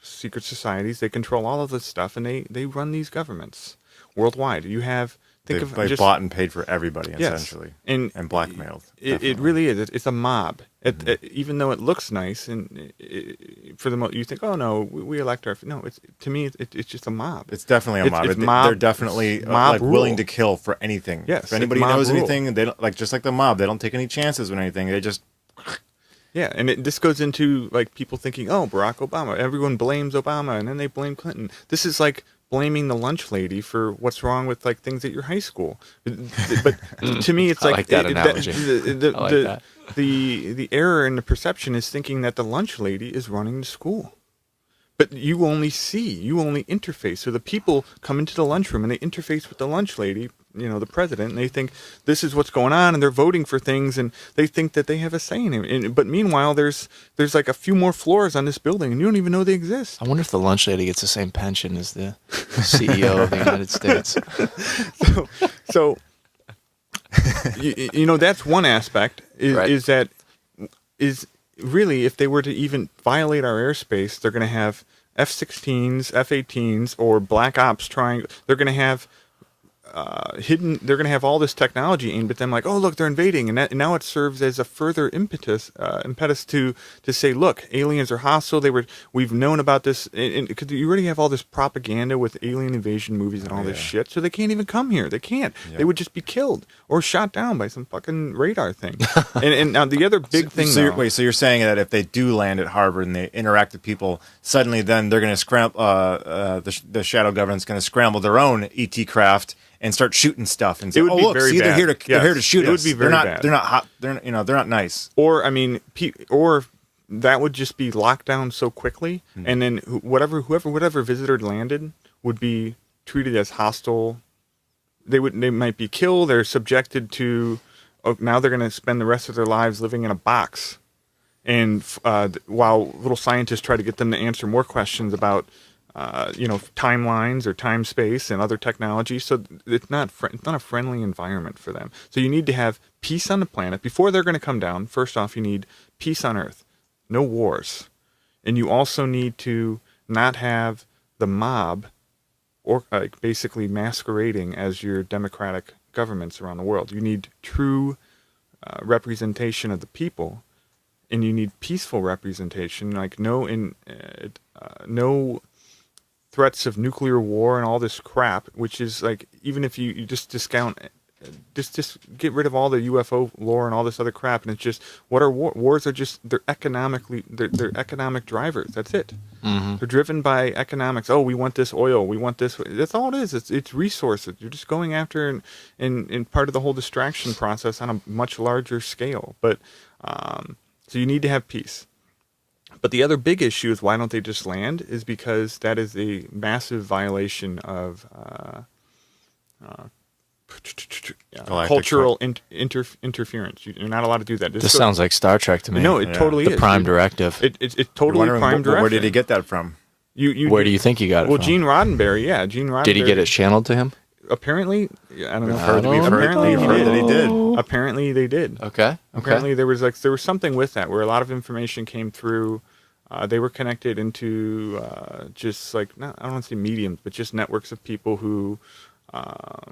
secret societies. They control all of this stuff, and they run these governments worldwide. You have They bought and paid for everybody, essentially, and blackmailed. It really is. It's a mob. Even though it looks nice, and for the most, you think, oh no, we elect our. No, to me, it's just a mob. It's definitely a mob. They're definitely willing to kill for anything. Yes, if anybody knows anything, they don't just like the mob. They don't take any chances with anything. They just. Yeah, and this goes into like people thinking, oh, Barack Obama. Everyone blames Obama, and then they blame Clinton. This is like blaming the lunch lady for what's wrong with like things at your high school. But to me, it's like that analogy. The error in the perception is thinking that the lunch lady is running the school. But you only interface. So the people come into the lunchroom and they interface with the lunch lady the president, and they think this is what's going on, and they're voting for things, and they think that they have a say in it. But meanwhile, there's like a few more floors on this building, and you don't even know they exist. I wonder if the lunch lady gets the same pension as the CEO of the United States. So that's one aspect. Is that really, if they were to even violate our airspace, they're going to have F-16s, F-18s, or Black Ops trying. They're going to have hidden. They're going to have all this technology aimed at them, like, oh look, they're invading, and now it serves as a further impetus to say, look, aliens are hostile. We've known about this, because you already have all this propaganda with alien invasion movies and all this shit, so they can't even come here. They can't. They would just be killed or shot down by some fucking radar thing. and now the other big thing. So you're saying that if they do land at Harvard and they interact with people, suddenly then they're going to scramble. The shadow government's going to scramble their own ET craft and start shooting stuff, and say, "Oh, look, see, they're here to shoot us." It would be very bad. They're not hot. They're not nice. Or or that would just be locked down so quickly, and then whatever visitor landed would be treated as hostile. They might be killed. They're subjected to. Now they're going to spend the rest of their lives living in a box, and while little scientists try to get them to answer more questions about. Timelines or time space and other technology. So it's not a friendly environment for them. So you need to have peace on the planet before they're going to come down. First off, you need peace on Earth, no wars, and you also need to not have the mob, or basically masquerading as your democratic governments around the world. You need true representation of the people, and you need peaceful representation. Like no threats of nuclear war and all this crap, which is like, even if you just discount, just get rid of all the UFO lore and all this other crap, and it's just, what are wars are just, they're economic drivers. That's it. Mm-hmm. They're driven by economics. Oh, we want this oil. We want this. That's all it is. It's resources. You're just going after and part of the whole distraction process on a much larger scale. But so you need to have peace. But the other big issue is, why don't they just land? Is because that is a massive violation of cultural interference. You're not allowed to do that. This sounds like Star Trek to me. No, it totally is. The Prime Directive. It's totally Prime Directive. Where did he get that from? Where do you think he got it from? Well, Gene Roddenberry, Gene Roddenberry. Did he get it channeled to him? Apparently, I don't know. Apparently he did. Apparently they did. Okay. Apparently there was something with that, where a lot of information came through. They were connected into just like, I don't want to say mediums, but just networks of people who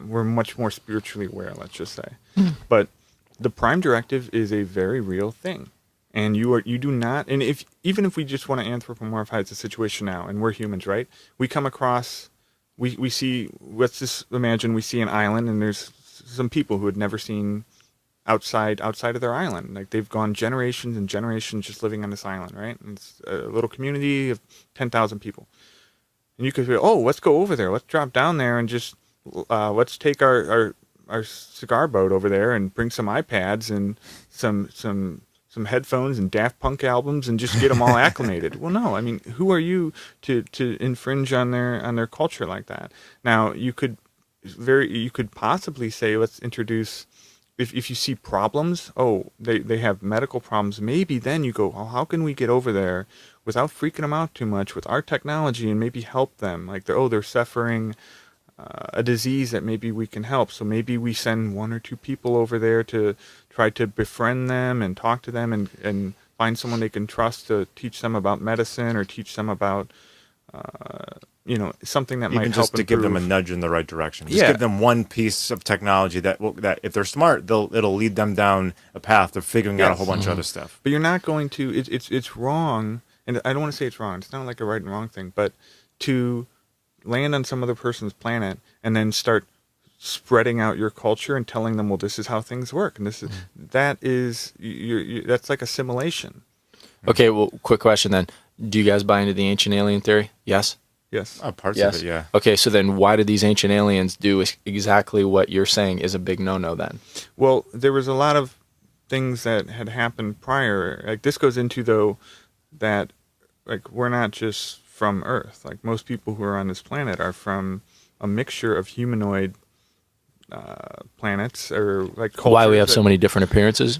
were much more spiritually aware, let's just say. But the Prime Directive is a very real thing, and you do not. And even if we just want to anthropomorphize the situation now, and we're humans, right? We come across. We see, let's just imagine we see an island, and there's some people who had never seen outside of their island. Like, they've gone generations and generations just living on this island, right? And it's a little community of 10,000 people. And you could say, oh, let's go over there. Let's drop down there and just, let's take our cigar boat over there and bring some iPads and some headphones and Daft Punk albums and just get them all acclimated. Well, no, I mean, who are you to infringe on their culture like that? Now, you could possibly say, let's introduce, if you see problems, they have medical problems, maybe then you go, how can we get over there without freaking them out too much with our technology and maybe help them? Like, they're suffering a disease that maybe we can help. So maybe we send one or two people over there to try to befriend them and talk to them and find someone they can trust to teach them about medicine or teach them about, something that might help just to improve. give them a nudge in the right direction. Just give them one piece of technology that if they're smart, it'll lead them down a path of figuring out a whole bunch of other stuff. But you're not going to, it's wrong, and I don't want to say it's wrong. It's not like a right and wrong thing, but to land on some other person's planet and then start spreading out your culture and telling them, well, this is how things work, and that's like assimilation. Okay, well, quick question then. Do you guys buy into the ancient alien theory? Yes? Yes. Parts of it, yeah. Okay, so then why did these ancient aliens do exactly what you're saying is a big no-no then? Well, there was a lot of things that had happened prior. Like, this goes into, though, that, like, we're not just from Earth. Like, most people who are on this planet are from a mixture of humanoid planets or like cultures. Why we have so many different appearances?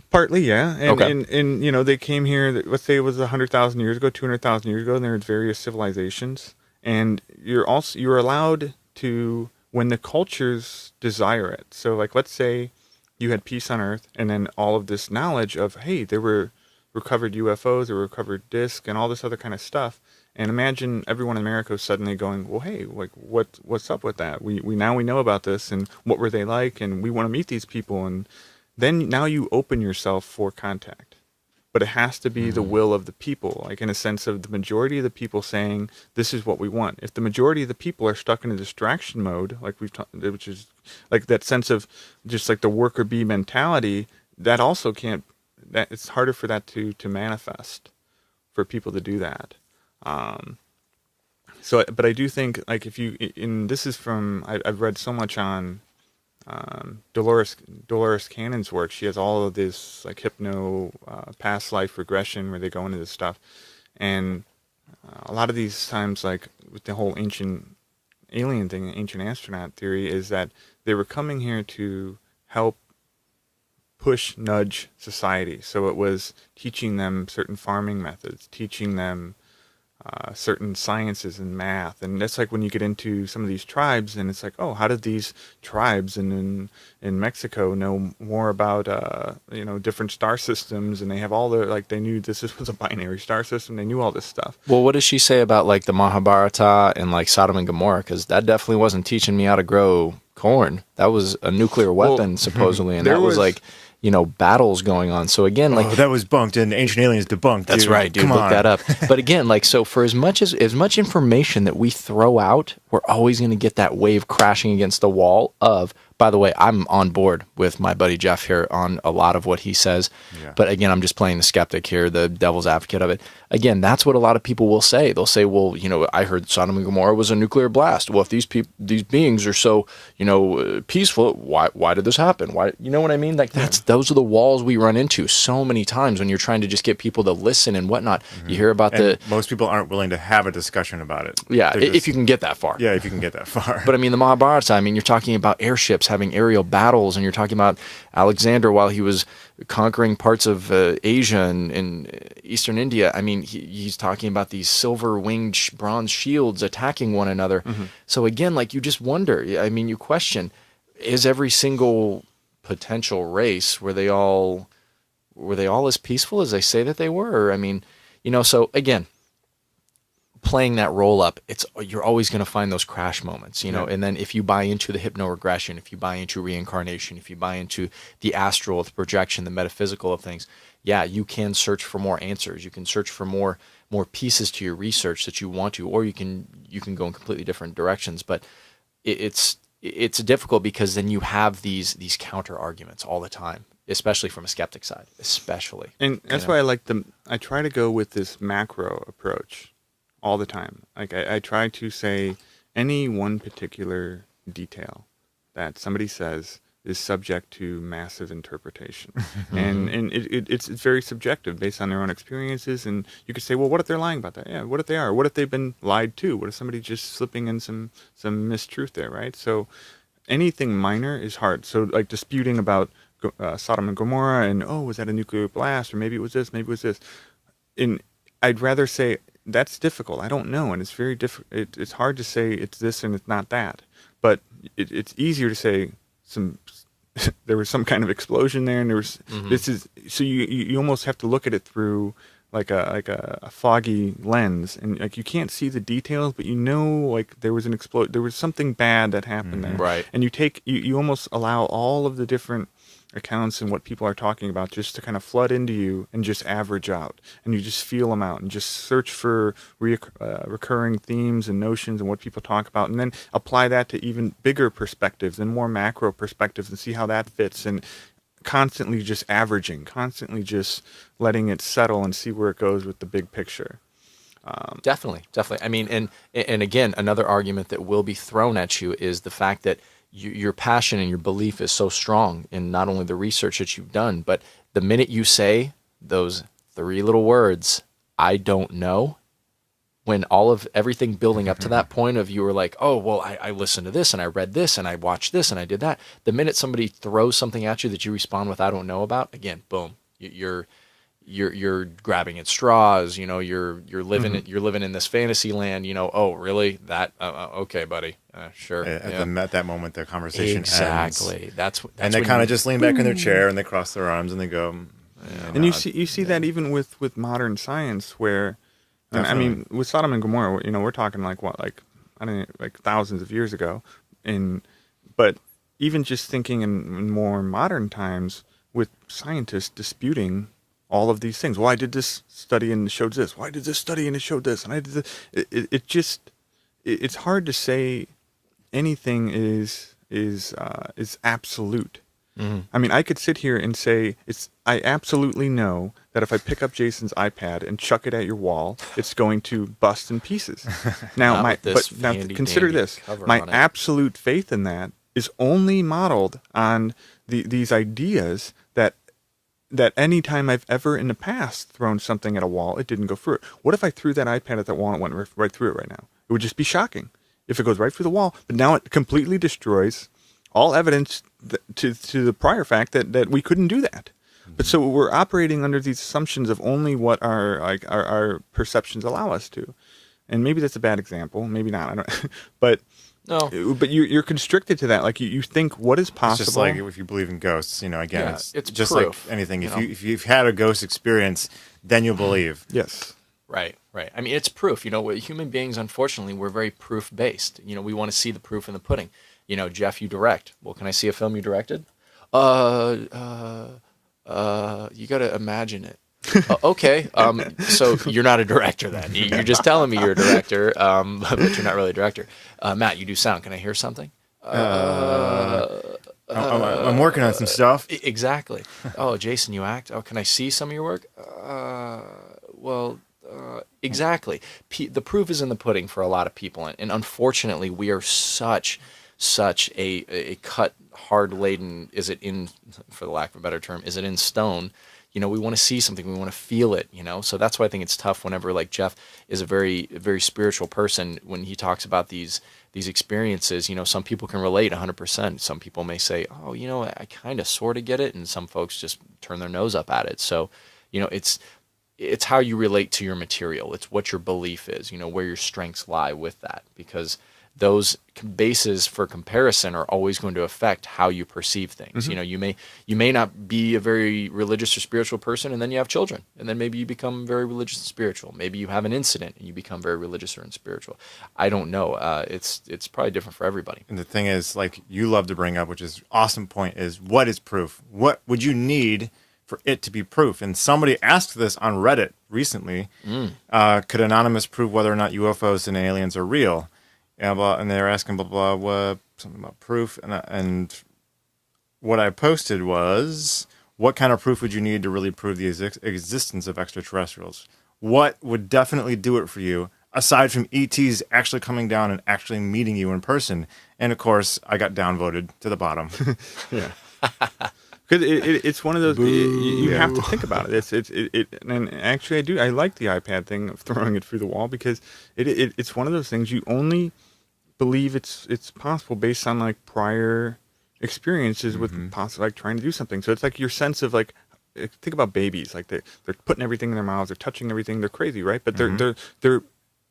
Partly, yeah, and, Okay. and you know they came here. Let's say it was 100,000 years ago, 200,000 years ago, and there were various civilizations, and you're allowed to when the cultures desire it. So, like, let's say you had peace on Earth, and then all of this knowledge of hey, there were recovered UFOs, there were recovered discs, and all this other kind of stuff. And imagine everyone in America suddenly going, well, hey, like what's up with that? We now we know about this, and what were they like, and we want to meet these people, and then now you open yourself for contact. But it has to be the will of the people, like in a sense of the majority of the people saying, this is what we want. If the majority of the people are stuck in a distraction mode, like which is like that sense of just like the worker bee mentality, that also can't, that it's harder for that to manifest, for people to do that. So, but I do think like if you, this is from, I've read so much on Dolores Cannon's work. She has all of this like hypno past life regression where they go into this stuff, and a lot of these times, like with the whole ancient alien thing, ancient astronaut theory, is that they were coming here to help nudge society. So it was teaching them certain farming methods, teaching them certain sciences and math, and that's like when you get into some of these tribes, and it's like, oh, how did these tribes in Mexico know more about different star systems, and they have all the like they knew this was a binary star system, they knew all this stuff. Well, what does she say about like the Mahabharata and like Sodom and Gomorrah? Because that definitely wasn't teaching me how to grow corn. That was a nuclear weapon supposedly, and that was like battles going on. So again, like that was bunked and Ancient Aliens debunked. That's dude. right, dude. Come Look on. that up. But again, like so, for as much information that we throw out, we're always going to get that wave crashing against the wall of. By the way, I'm on board with my buddy Geoff here on a lot of what he says. Yeah. But again, I'm just playing the skeptic here, the devil's advocate of it. Again, that's what a lot of people will say. They'll say, well, I heard Sodom and Gomorrah was a nuclear blast. Well, if these beings are so, peaceful, why did this happen? Why, you know what I mean? Like those are the walls we run into so many times when you're trying to just get people to listen and whatnot. Mm-hmm. You hear about most people aren't willing to have a discussion about it. Yeah, if you can get that far. Yeah, if you can get that far. But I mean, the Mahabharata, you're talking about airships having aerial battles, and you're talking about Alexander while he was conquering parts of Asia and eastern India. I mean, he's talking about these silver-winged bronze shields attacking one another. Mm-hmm. So again, like you just wonder. I mean, you question: is every single potential race were they all as peaceful as they say that they were? Or, I mean, so again. Playing that roll up, you're always going to find those crash moments, and then if you buy into the hypnoregression, if you buy into reincarnation, if you buy into the astral, the projection, the metaphysical of things, yeah, you can search for more answers. You can search for more pieces to your research that you want to, or you can go in completely different directions. But it's difficult because then you have these counter arguments all the time, especially from a skeptic side, especially. And that's why I try to go with this macro approach. All the time. Like I try to say any one particular detail that somebody says is subject to massive interpretation. and it's very subjective based on their own experiences. And you could say, well, what if they're lying about that? Yeah, what if they are? What if they've been lied to? What if somebody just slipping in some mistruth there, right? So anything minor is hard. So like disputing about Sodom and Gomorrah and, was that a nuclear blast? Or maybe it was this, maybe it was this. I'd rather say, that's difficult. I don't know, and it's very difficult. It's hard to say it's this and it's not that. But it's easier to say there was some kind of explosion there, and there was this is. So you almost have to look at it through like a foggy lens, and like you can't see the details, but like there was there was something bad that happened there, right? And you almost allow all of the different accounts and what people are talking about just to kind of flood into you and just average out, and you just feel them out and just search for recurring themes and notions and what people talk about, and then apply that to even bigger perspectives and more macro perspectives and see how that fits, and constantly just averaging, constantly just letting it settle and see where it goes with the big picture. Definitely. I mean, and again, another argument that will be thrown at you is the fact that your passion and your belief is so strong in not only the research that you've done, but the minute you say those three little words, I don't know, when all of everything building up to that point of you were like, oh, well, I listened to this and I read this and I watched this and I did that. The minute somebody throws something at you that you respond with, I don't know about, again, boom, you're grabbing at straws. You know, you're living you're living in this fantasy land. You know, oh, really? That okay, buddy, sure. At that moment, the conversation exactly. ends. That's and they kind of just lean back in their chair and they cross their arms and they go. And you see that even with modern science, where I mean, with Sodom and Gomorrah, you know, we're talking like what, like I don't know, like thousands of years ago. But even just thinking in more modern times, with scientists disputing all of these things. Well, I did this study and it showed this. Well, I did this study and it showed this. And I did this. It's hard to say anything is absolute. Mm-hmm. I mean, I could sit here and say I absolutely know that if I pick up Jason's iPad and chuck it at your wall, it's going to bust in pieces. Now, consider this: my absolute faith in that is only modeled on these ideas that any time I've ever in the past thrown something at a wall, it didn't go through it. What if I threw that iPad at that wall and it went right through it right now? It would just be shocking if it goes right through the wall. But now it completely destroys all evidence to the prior fact that we couldn't do that. Mm-hmm. But so we're operating under these assumptions of only what our perceptions allow us to. And maybe that's a bad example. Maybe not. I don't. But you're constricted to that. Like you think what is possible. It's just like if you believe in ghosts, you know. Again, it's just proof, like anything. If you've had a ghost experience, then you'll believe. Yes. Right. I mean, it's proof. You know, human beings, unfortunately, we're very proof based. You know, we want to see the proof in the pudding. You know, Geoff, you direct. Well, can I see a film you directed? You got to imagine it. Okay. So you're not a director then. You're just telling me you're a director, but you're not really a director. Matt, you do sound. Can I hear something? I'm working on some stuff. Exactly. Oh, Jason, you act. Oh, can I see some of your work? Exactly. The proof is in the pudding for a lot of people, and unfortunately, we are such a cut, hard laden. Is it in, for the lack of a better term, is it in stone? You know, we want to see something, we want to feel it, you know? So that's why I think it's tough whenever, like, Geoff is a very, very spiritual person. When he talks about these experiences, you know, some people can relate 100%. Some people may say, oh, you know, I kind of sort of get it. And some folks just turn their nose up at it. So, you know, it's how you relate to your material. It's what your belief is, you know, where your strengths lie with that. Because those bases for comparison are always going to affect how you perceive things. Mm-hmm. You know, you may not be a very religious or spiritual person, and then you have children, and then maybe you become very religious and spiritual. Maybe you have an incident and you become very religious or spiritual. I don't know. It's probably different for everybody. And the thing is, like you love to bring up, which is awesome point, is what is proof? What would you need for it to be proof? And somebody asked this on Reddit recently. Could Anonymous prove whether or not UFOs and aliens are real? And they were asking something about proof, and what I posted was, what kind of proof would you need to really prove the existence of extraterrestrials? What would definitely do it for you, aside from ETs actually coming down and actually meeting you in person? And of course, I got downvoted to the bottom. Yeah. Because it's one of those, you have to think about it. And actually I like the iPad thing of throwing it through the wall, because it's one of those things you only believe it's possible based on like prior experiences with possible, like trying to do something. So it's like your sense of like, think about babies, like they're putting everything in their mouths, they're touching everything, they're crazy, right? But they're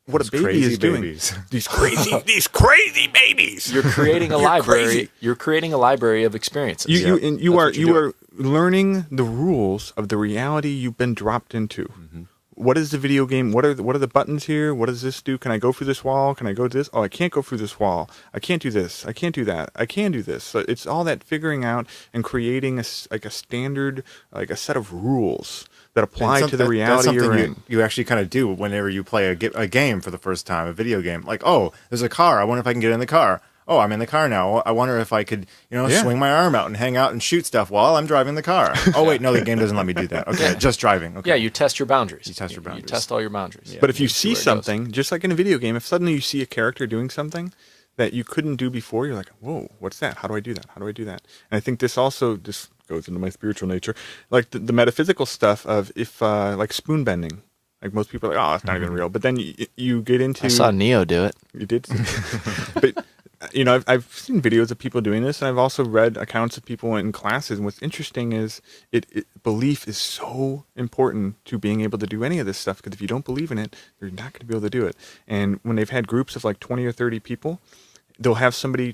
what a baby is doing. These crazy babies. You're creating a library. Crazy. You're creating a library of experiences. You are learning the rules of the reality you've been dropped into. Mm-hmm. What is the video game? What are the buttons here? What does this do? Can I go through this wall? Can I go to this? Oh, I can't go through this wall. I can't do this. I can't do that. I can do this. So it's all that figuring out and creating a standard, like a set of rules that apply to the reality you're in. You actually kind of do whenever you play a game for the first time, a video game. Like, oh, there's a car. I wonder if I can get in the car. Oh, I'm in the car now. I wonder if I could, swing my arm out and hang out and shoot stuff while I'm driving the car. Oh, wait, no, the game doesn't let me do that. Okay, just driving. Okay. Yeah, you test your boundaries. You test You test all your boundaries. Yeah. But if you see something, just like in a video game, if suddenly you see a character doing something that you couldn't do before, you're like, whoa, what's that? How do I do that? How do I do that? And I think this also just goes into my spiritual nature, like the metaphysical stuff of if like spoon bending. Like most people are like, oh, it's not even real. But then you get into... I saw Neo do it. You did? But, I've seen videos of people doing this, and I've also read accounts of people in classes. And what's interesting is belief is so important to being able to do any of this stuff, because if you don't believe in it, you're not going to be able to do it. And when they've had groups of like 20 or 30 people, they'll have somebody,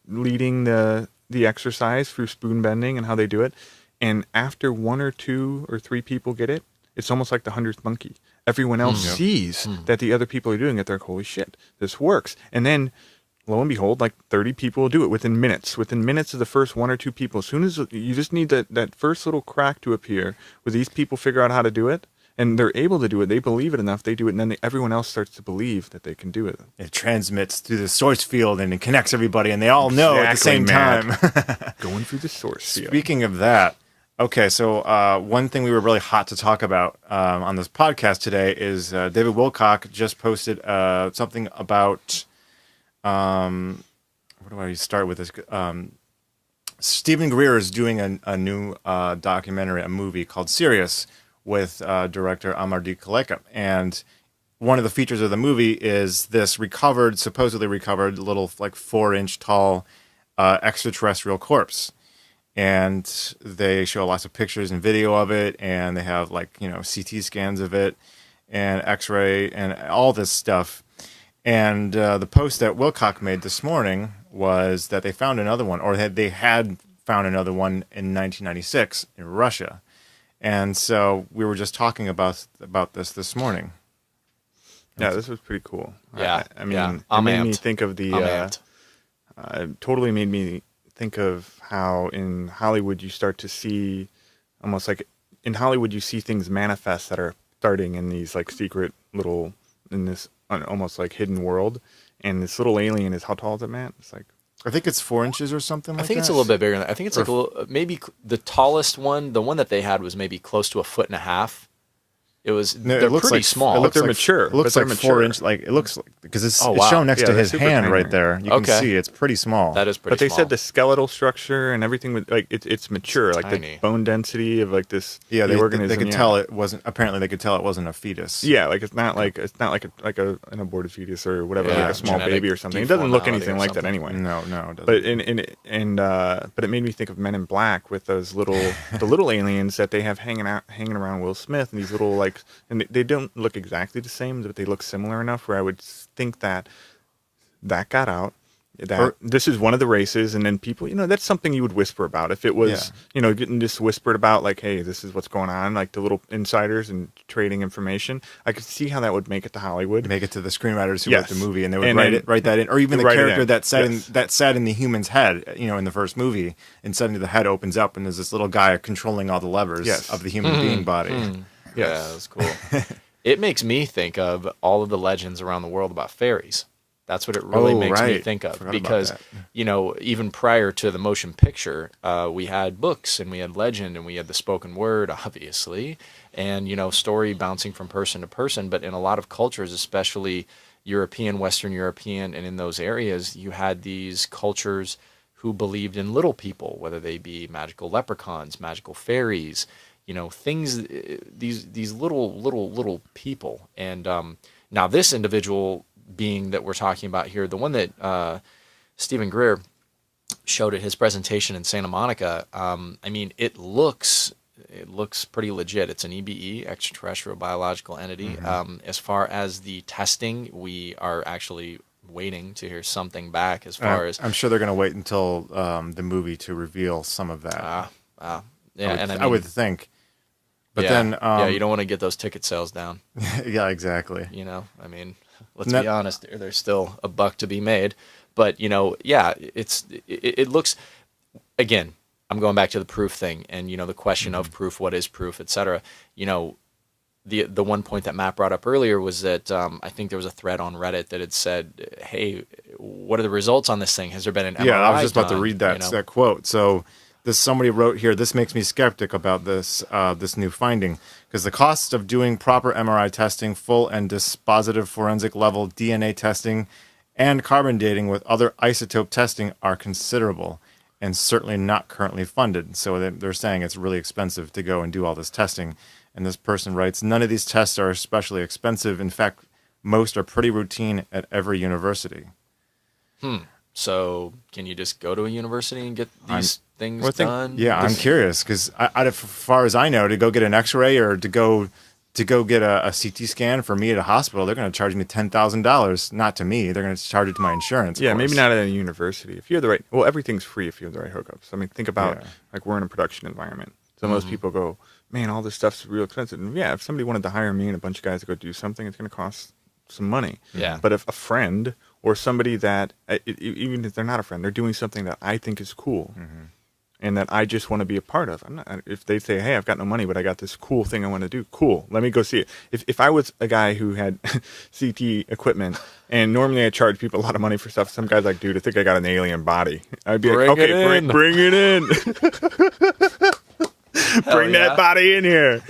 leading the exercise through spoon bending and how they do it. And after 1 or 2 or 3 people get it, it's almost like the 100th monkey. Everyone else sees that the other people are doing it. They're like, holy shit, this works. And then, lo and behold, like 30 people will do it within minutes. Within minutes of the first 1 or 2 people. As soon as you just need that first little crack to appear where these people figure out how to do it, and they're able to do it, they believe it enough, they do it, and then everyone else starts to believe that they can do it. It transmits through the source field, and it connects everybody, and they all know at the same time. Going through the source field. Speaking of that, okay, so one thing we were really hot to talk about on this podcast today is David Wilcock just posted something about, where do I start with this? Stephen Greer is doing a new documentary, a movie called Sirius, with director Amardeep Kaleka. And one of the features of the movie is this supposedly recovered little like 4-inch tall extraterrestrial corpse. And they show lots of pictures and video of it, and they have like, CT scans of it and X-ray and all this stuff. And the post that Wilcock made this morning was that they found another one, or they had found another one in 1996 in Russia. And so we were just talking about this morning. Yeah, this was pretty cool. Yeah, I mean, it made me think of totally made me think of how in Hollywood you start to see, almost like in Hollywood you see things manifest that are starting in these like secret little, in this almost like hidden world. And this little alien is, how tall is it, Matt? It's like, I think it's 4 inches or something like that. I think it's a little bit bigger than that. I think it's like a little, maybe the tallest one, the one that they had was maybe close to 1.5 feet. They're pretty small. They're mature. It looks like 4 inch. Like it looks like, because it's shown next to his hand right there. You can see it's pretty small. That is pretty. But they small. said the skeletal structure and everything with like it's mature, like tiny. the bone density of like this. Yeah, the organism. They could tell it wasn't. Apparently, they could tell it wasn't a fetus. Yeah, like it's not like an aborted fetus or whatever, Yeah, like a small genetic baby or something. It doesn't look anything like that something. anyway. No, it doesn't. But it made me think of Men in Black with those the little aliens that they have hanging around Will Smith, and these little like, and they don't look exactly the same, but they look similar enough where I would think that got out. This is one of the races, and then people, that's something you would whisper about if it was, getting just whispered about, like, hey, this is what's going on, like the little insiders and trading information. I could see how that would make it to Hollywood, make it to the screenwriters who wrote the movie, and they would write that in, or even the character that sat in the human's head, in the first movie, and suddenly the head opens up, and there's this little guy controlling all the levers of the human being body. Yeah, that's cool. It makes me think of all of the legends around the world about fairies. That's what it really makes me think of. Because, even prior to the motion picture, we had books and we had legend and we had the spoken word, obviously, and, story bouncing from person to person. But in a lot of cultures, especially European, Western European, and in those areas, you had these cultures who believed in little people, whether they be magical leprechauns, magical fairies, things, these little people. And now this individual being that we're talking about here, the one that Stephen Greer showed at his presentation in Santa Monica, it looks pretty legit. It's an EBE, extraterrestrial biological entity. As far as the testing, we are actually waiting to hear something back as far as... I'm sure they're going to wait until the movie to reveal some of that. Yeah, I would think. But then... you don't want to get those ticket sales down. Yeah, exactly. Let's be honest, there's still a buck to be made. But, it looks... Again, I'm going back to the proof thing and, the question of proof, what is proof, et cetera. The one point that Matt brought up earlier was that I think there was a thread on Reddit that had said, hey, what are the results on this thing? Has there been an MRI Yeah, I was just about done? to read that quote. So... somebody wrote here, this makes me skeptic about this new finding, because the costs of doing proper MRI testing, full and dispositive forensic level DNA testing, and carbon dating with other isotope testing are considerable and certainly not currently funded. So they're saying it's really expensive to go and do all this testing. And this person writes, none of these tests are especially expensive. In fact, most are pretty routine at every university. So can you just go to a university and get these things done? Yeah, I'm curious because as far as I know, to go get an X-ray or to go get a CT scan for me at a hospital, they're going to charge me $10,000. Not to me, they're going to charge it to my insurance. Yeah, maybe not at a university. If you have the right, well, everything's free if you have the right hookups. I mean, think about like we're in a production environment, so most people go, man, all this stuff's real expensive. And yeah, if somebody wanted to hire me and a bunch of guys to go do something, it's going to cost some money. Yeah. But if a friend or somebody that, even if they're not a friend, they're doing something that I think is cool and that I just want to be a part of. If they say, hey, I've got no money, but I got this cool thing I want to do, cool, let me go see it. If I was a guy who had CT equipment and normally I charge people a lot of money for stuff, some guy's like, dude, I think I got an alien body. I'd be like, okay, bring it in. Bring that body in here.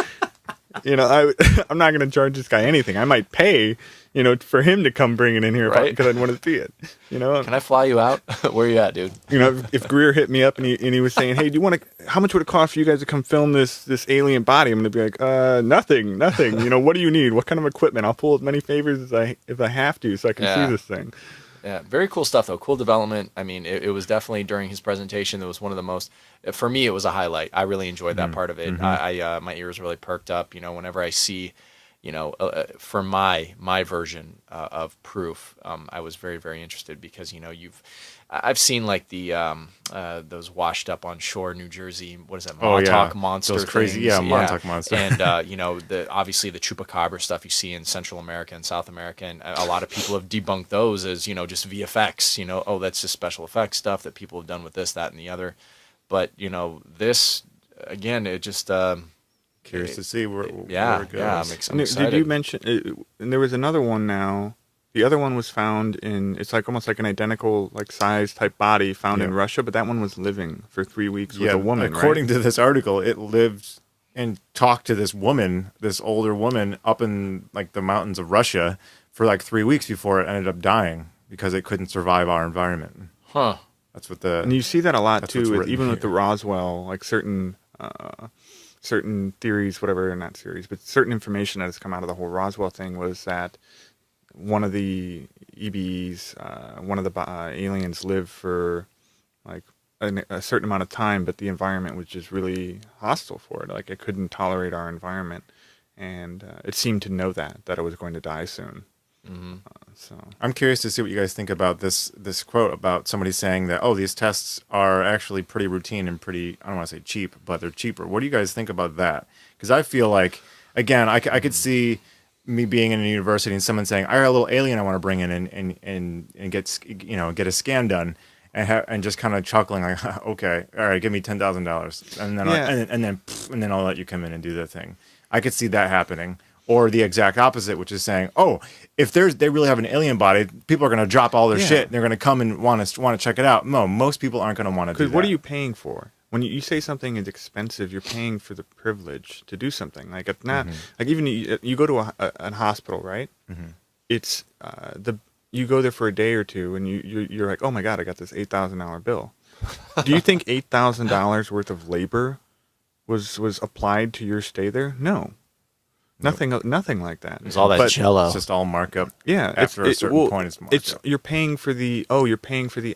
You know, I'm not going to charge this guy anything. I might pay, you know, for him to come bring it in here because I'd want to see it. You know, can I fly you out? Where you at, dude? You know, if Greer hit me up and he was saying, hey, do you want to? How much would it cost for you guys to come film this alien body? I'm going to be like, nothing. You know, what do you need? What kind of equipment? I'll pull as many favors if I have to, so I can see this thing. Yeah, very cool stuff though. Cool development. I mean, it was definitely during his presentation. That was one of the most. For me, it was a highlight. I really enjoyed that part of it. I my ears really perked up. You know, whenever I see, you know, for my version of proof, I was very, very interested because, you know, I've seen like the those washed up on shore New Jersey. What is that? Montauk monster. Those crazy, things. Montauk monster. And you know, obviously the chupacabra stuff you see in Central America and South America, and a lot of people have debunked those as, you know, just VFX. You know, oh, that's just special effects stuff that people have done with this, that, and the other. But you know, this again, it just. Curious to see where it goes. Yeah, I'm excited. Did you mention? And there was another one now. The other one was found in. It's like almost like an identical like size type body found in Russia, but that one was living for 3 weeks with a woman. According to this article, it lived and talked to this woman, this older woman, up in like the mountains of Russia for like 3 weeks before it ended up dying because it couldn't survive our environment. Huh. That's what the. And you see that a lot too, even with the Roswell, like certain theories, whatever, not series, but certain information that has come out of the whole Roswell thing was that one of the EBEs, one of the aliens lived for like a certain amount of time, but the environment was just really hostile for it. Like it couldn't tolerate our environment, and it seemed to know that it was going to die soon. So I'm curious to see what you guys think about this quote about somebody saying that, oh, these tests are actually pretty routine and pretty, I don't want to say cheap, but they're cheaper. What do you guys think about that? Because I feel like, again, I could see me being in a university and someone saying, I got a little alien I want to bring in and get, you know, get a scan done, and just kind of chuckling like, okay, all right, give me $10,000 and then I'll let you come in and do the thing. I could see that happening. Or the exact opposite, which is saying, oh, if they really have an alien body, people are going to drop all their shit and they're going to come and want to check it out. No, most people aren't going to want to do that. Because what are you paying for? When you say something is expensive, you're paying for the privilege to do something. Like it's not like even you go to a hospital, right? It's you go there for a day or two, and you're like, oh my god, I got this $8,000 bill. Do you think $8,000 worth of labor was applied to your stay there? No. Nothing like that. It's all that jello. It's just all markup. Yeah, after a certain point, it's markup. You're paying for the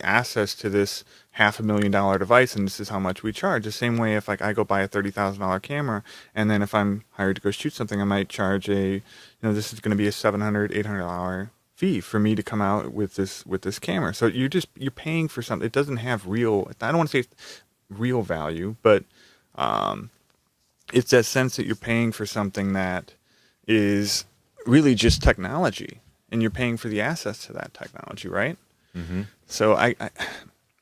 access to this $500,000 device, and this is how much we charge. The same way, if like I go buy a $30,000 camera, and then if I'm hired to go shoot something, I might charge this is going to be a $700, $800 fee for me to come out with this camera. So you're paying for something. It doesn't have real. I don't want to say real value, but it's that sense that you're paying for something that is really just technology, and you're paying for the access to that technology, right? So I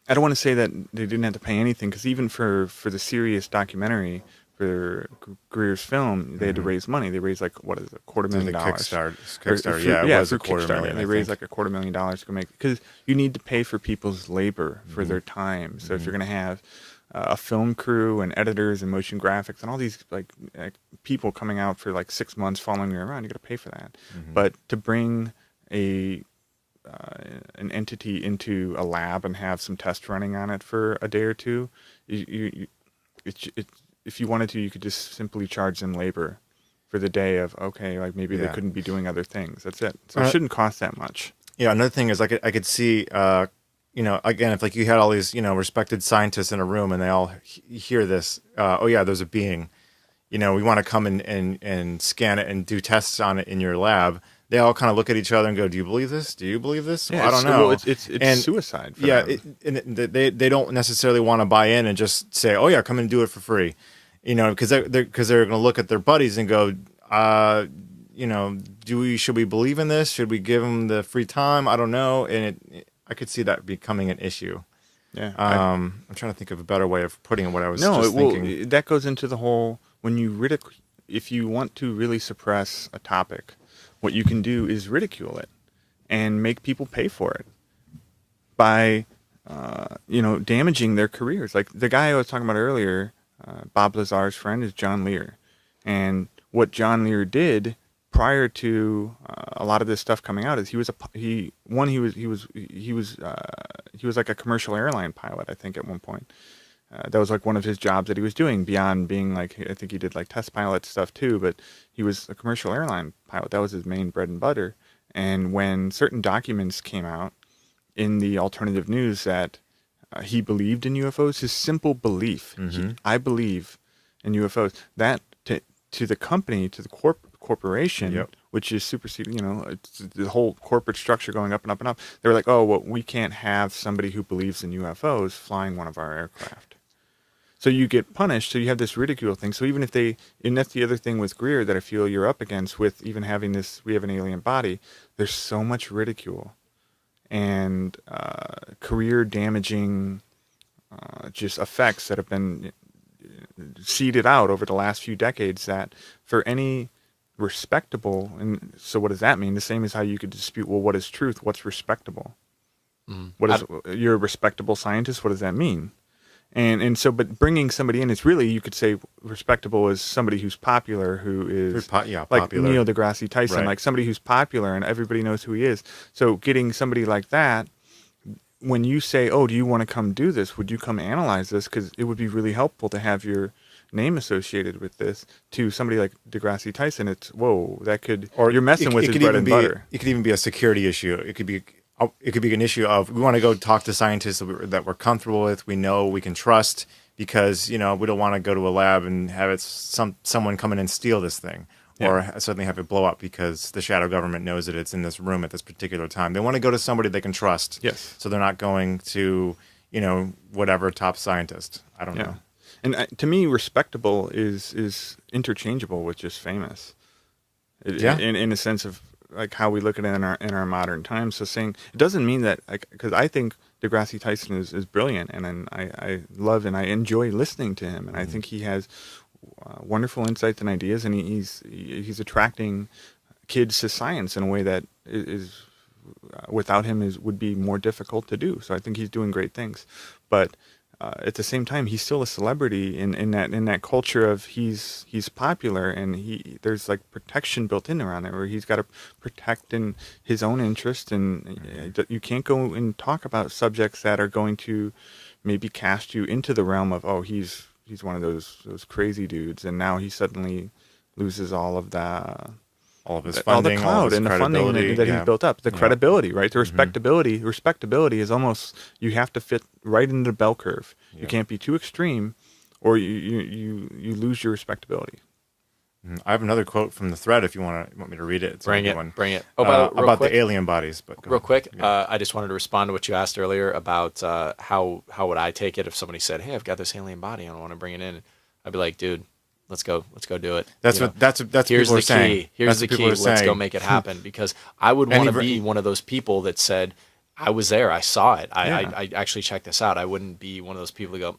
don't want to say that they didn't have to pay anything, because even for the serious documentary for Greer's film, they had to raise money. They raised like $250,000. Kickstarter, it was a $250,000. They raised like $250,000 to go make, because you need to pay for people's labor for their time. So if you're going to have a film crew and editors and motion graphics and all these like people coming out for like 6 months following you around, you got to pay for that. But to bring an entity into a lab and have some tests running on it for a day or two, if you wanted to, you could just simply charge them labor for the day of, okay, like maybe they Yeah. couldn't be doing other things. That's it. So it shouldn't cost that much. Yeah, another thing is I could see, again, if like you had all these, respected scientists in a room and they all hear this, oh yeah, there's a being, we want to come and scan it and do tests on it in your lab. They all kind of look at each other and go, "Do you believe this? Do you believe this?" Yeah, well, I don't know. Well, it's suicide. For them. They don't necessarily want to buy in and just say, "Oh yeah, come and do it for free," because they're going to look at their buddies and go, should we believe in this? Should we give them the free time? I don't know, and I could see that becoming an issue. Yeah, I'm trying to think of a better way of putting what I was thinking. That goes into the whole when you if you want to really suppress a topic, what you can do is ridicule it and make people pay for it by, damaging their careers. Like the guy I was talking about earlier, Bob Lazar's friend is John Lear, and what John Lear did prior to a lot of this stuff coming out is he was like a commercial airline pilot, I think, at one point. That was like one of his jobs that he was doing beyond being like, I think he did like test pilot stuff too, but he was a commercial airline pilot. That was his main bread and butter. And when certain documents came out in the alternative news that he believed in UFOs, his simple belief, I believe in UFOs, that to the company, to the corporation, which is superseding, it's the whole corporate structure going up and up and up. They were like, oh, well, we can't have somebody who believes in UFOs flying one of our aircraft. So you get punished. So you have this ridicule thing. So even if and that's the other thing with Greer that I feel you're up against with even having this, we have an alien body, there's so much ridicule and career damaging just effects that have been seeded out over the last few decades that for any respectable, and so what does that mean? The same as how you could dispute, well, what is truth? What's respectable? What is, you're a respectable scientist? What does that mean? And so, but bringing somebody in, it's really, you could say respectable is somebody who's popular, who is like popular. Neil deGrasse Tyson, right. Like somebody who's popular and everybody knows who he is. So getting somebody like that, when you say, oh, do you want to come do this? Would you come analyze this? Because it would be really helpful to have your name associated with this. To somebody like deGrasse Tyson, it's, whoa, that could, or you're messing with his bread and butter. It could even be a security issue. It could be an issue of, we want to go talk to scientists that we're comfortable with, we know we can trust, because we don't want to go to a lab and have someone come in and steal this thing, or suddenly have it blow up because the shadow government knows that it's in this room at this particular time. They want to go to somebody they can trust. Yes. So they're not going to whatever top scientist. I don't know. And to me, respectable is interchangeable with just famous. In a sense of like how we look at it in our modern times. So saying, it doesn't mean that, because I think deGrasse Tyson is brilliant, and I love and I enjoy listening to him, and I think he has wonderful insights and ideas, and he's attracting kids to science in a way that is without him would be more difficult to do. So I think he's doing great things, but at the same time, he's still a celebrity in that culture of he's popular, and there's like protection built in around there where he's got to protect in his own interest, and you can't go and talk about subjects that are going to maybe cast you into the realm of, oh, he's one of those crazy dudes, and now he suddenly loses all of his funding, all the clout and the funding that he's built up, the credibility, right? The respectability. Respectability is almost, you have to fit right into the bell curve. Yeah. You can't be too extreme, or you lose your respectability. I have another quote from the thread if you want me to read it. It's Bring it. Oh, about the alien bodies. But real quick, I just wanted to respond to what you asked earlier about how would I take it if somebody said, "Hey, I've got this alien body, I don't want to bring it in." I'd be like, "Dude, let's go do it." That's here's the key. Here's the key. Let's go make it happen. Because I would want to be one of those people that said, I was there, I saw it, I actually checked this out. I wouldn't be one of those people who go,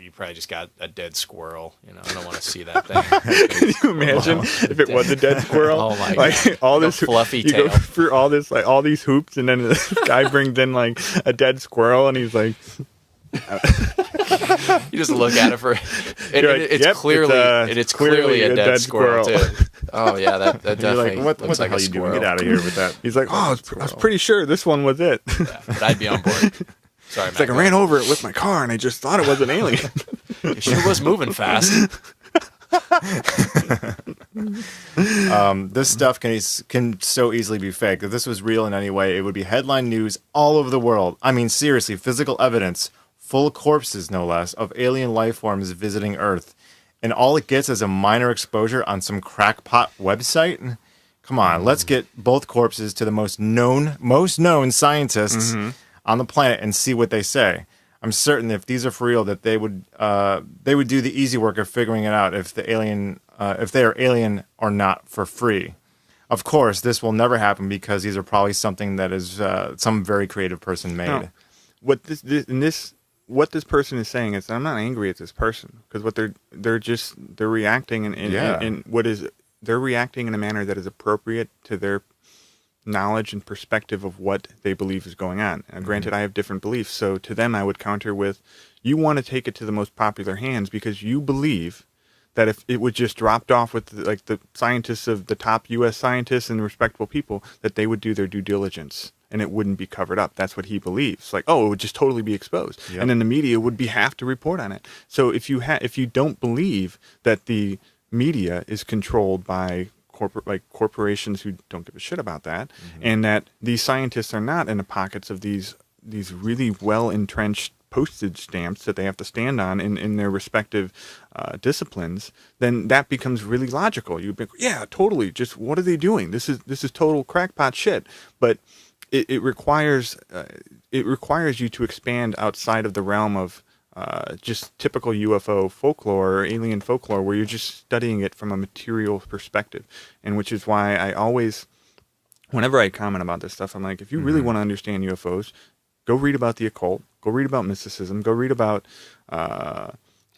you probably just got a dead squirrel. I don't want to see that thing. Can you imagine if it was a dead squirrel? Oh my god! All this fluffy you tail. Go through all this, like all these hoops, and then the guy brings in like a dead squirrel, and he's like. You just look at it for it's clearly a dead squirrel too. Oh yeah, that definitely. Like, what the hell are you doing? Get out of here with that. He's like, I was pretty sure this one was it. Yeah, but I'd be on board. Sorry, it's like I ran over it with my car and I just thought it was an alien. It sure was moving fast. This stuff can so easily be fake. If this was real in any way, it would be headline news all over the world. I mean, seriously, physical evidence, full corpses no less, of alien life forms visiting Earth. And all it gets is a minor exposure on some crackpot website? Come on, let's get both corpses to the most known scientists on the planet and see what they say. I'm certain that if these are for real, that they would do the easy work of figuring it out if they are alien or not for free. Of course, this will never happen because these are probably something that is some very creative person made. No. What this person is saying is, I'm not angry at this person, because what they're reacting they're reacting in a manner that is appropriate to their knowledge and perspective of what they believe is going on. Now, granted, I have different beliefs, so to them I would counter with, you want to take it to the most popular hands because you believe that if it would just dropped off with the scientists of the top U.S. scientists and respectable people, that they would do their due diligence and it wouldn't be covered up. That's what he believes. Like, it would just totally be exposed. Yep. And then the media would have to report on it. So if you don't believe that the media is controlled by corporations who don't give a shit about that, and that these scientists are not in the pockets of these really well entrenched postage stamps that they have to stand on in their respective disciplines, then that becomes really logical. You'd be like, yeah, totally. Just what are they doing? This is total crackpot shit. But it requires you to expand outside of the realm of just typical UFO folklore or alien folklore, where you're just studying it from a material perspective. And which is why I always, whenever I comment about this stuff, I'm like, if you really want to understand UFOs, go read about the occult, go read about mysticism, go read about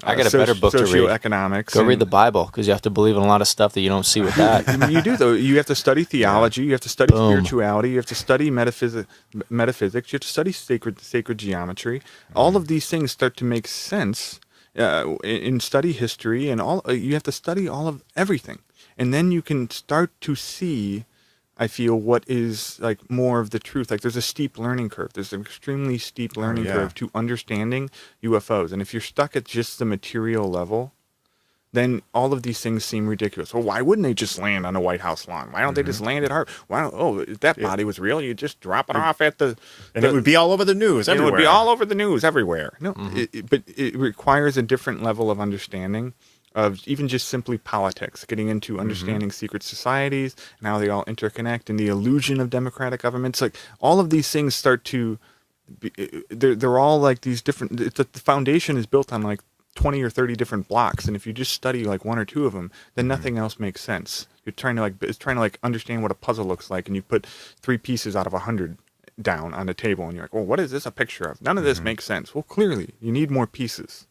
I got a better book to read. Socioeconomics. Go read the Bible, because you have to believe in a lot of stuff that you don't see with that. You do, though. You have to study theology. You have to study spirituality. You have to study metaphysics. You have to study sacred geometry. All of these things start to make sense in study history, and you have to study all of everything, and then you can start to see, I feel, what is like more of the truth. Like, there's a steep learning curve. There's an extremely steep learning curve to understanding UFOs. And if you're stuck at just the material level, then all of these things seem ridiculous. Well, why wouldn't they just land on a White House lawn? Why don't they just land at Harvard? If that body was real, you just drop it off at the... And it would be all over the news everywhere. It would be all over the news everywhere. No, but it requires a different level of understanding of even just simply politics, getting into understanding secret societies and how they all interconnect, and the illusion of democratic governments. Like, all of these things start to be, they're all like these different, the foundation is built on like 20 or 30 different blocks, and if you just study like one or two of them, then nothing else makes sense. You're trying to understand what a puzzle looks like, and you put 3 pieces out of 100 down on the table, and you're like, well, what is this a picture of? None of this makes sense. Well, clearly you need more pieces.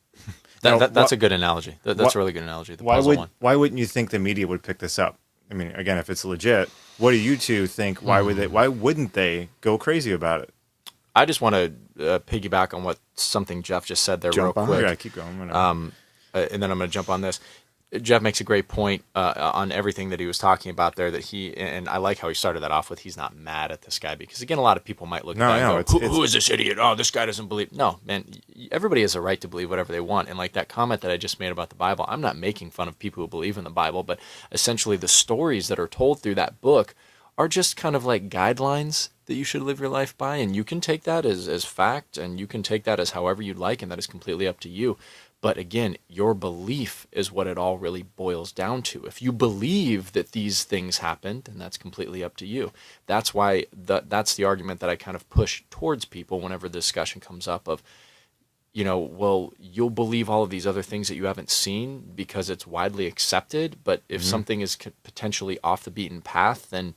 That's a good analogy. That's a really good analogy. Why wouldn't you think the media would pick this up? I mean, again, if it's legit, what do you two think? Why wouldn't they go crazy about it? I just want to piggyback on something Geoff just said there real quick. Yeah, keep going. And then I'm going to jump on this. Geoff makes a great point on everything that he was talking about there, and I like how he started that off with, he's not mad at this guy, because again, a lot of people might look at that and go, who is this idiot? Oh, this guy doesn't believe. No, man, everybody has a right to believe whatever they want. And like that comment that I just made about the Bible, I'm not making fun of people who believe in the Bible, but essentially the stories that are told through that book are just kind of like guidelines that you should live your life by, and you can take that as fact, and you can take that as however you'd like, and that is completely up to you. But again, your belief is what it all really boils down to. If you believe that these things happened, then that's completely up to you. That's why that's the argument that I kind of push towards people whenever the discussion comes up of, well, you'll believe all of these other things that you haven't seen because it's widely accepted. But if something is potentially off the beaten path, then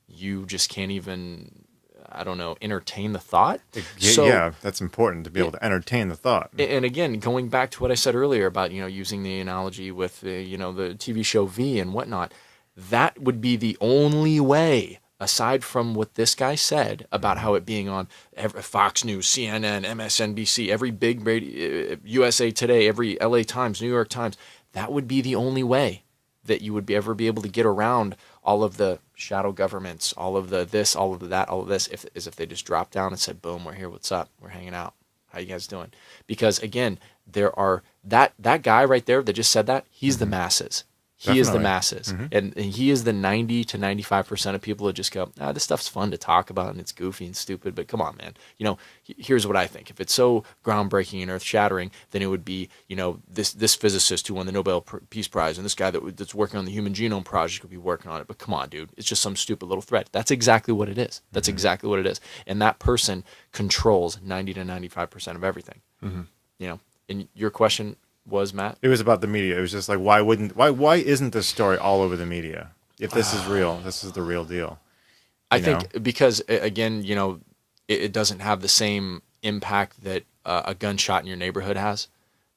you just can't even, I don't know, entertain the thought. Yeah, that's important to be able to entertain the thought. And again, going back to what I said earlier about, using the analogy with, the TV show V and whatnot, that would be the only way, aside from what this guy said about how it being on Fox News, CNN, MSNBC, every big radio, USA Today, every LA Times, New York Times, that would be the only way that you would ever be able to get around all of the shadow governments, all of the this, all of the that, all of this, if they just dropped down and said, boom, we're here, what's up, we're hanging out. How you guys doing? Because again, there are that guy right there that just said that, he's the masses. He is the masses. And he is the 90 to 95% of people that just go, this stuff's fun to talk about and it's goofy and stupid, but come on, man. You know, here's what I think. If it's so groundbreaking and earth-shattering, then it would be, you know, this physicist who won the Nobel Peace Prize and this guy that's working on the Human Genome Project would be working on it. But come on, dude. It's just some stupid little thread. That's exactly what it is. That's exactly what it is. And that person controls 90 to 95% of everything. You know, and your question was, Matt? It was about the media. It was just like, why isn't this story all over the media? If this is real, this is the real deal. I think because, again, you know, it doesn't have the same impact that a gunshot in your neighborhood has,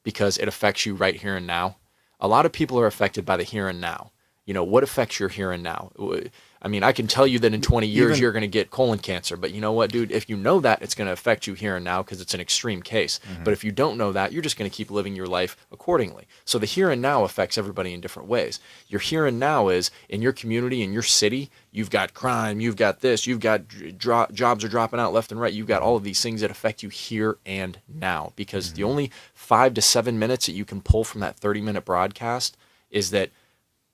because it affects you right here and now. A lot of people are affected by the here and now. You know, what affects your here and now? I mean, I can tell you that in 20 years you're going to get colon cancer, but you know what, dude? If you know that, it's going to affect you here and now because it's an extreme case. But if you don't know that, you're just going to keep living your life accordingly. So the here and now affects everybody in different ways. Your here and now is in your community, in your city, you've got crime, you've got this, you've got jobs are dropping out left and right. You've got all of these things that affect you here and now, because the only 5 to 7 minutes that you can pull from that 30-minute broadcast is that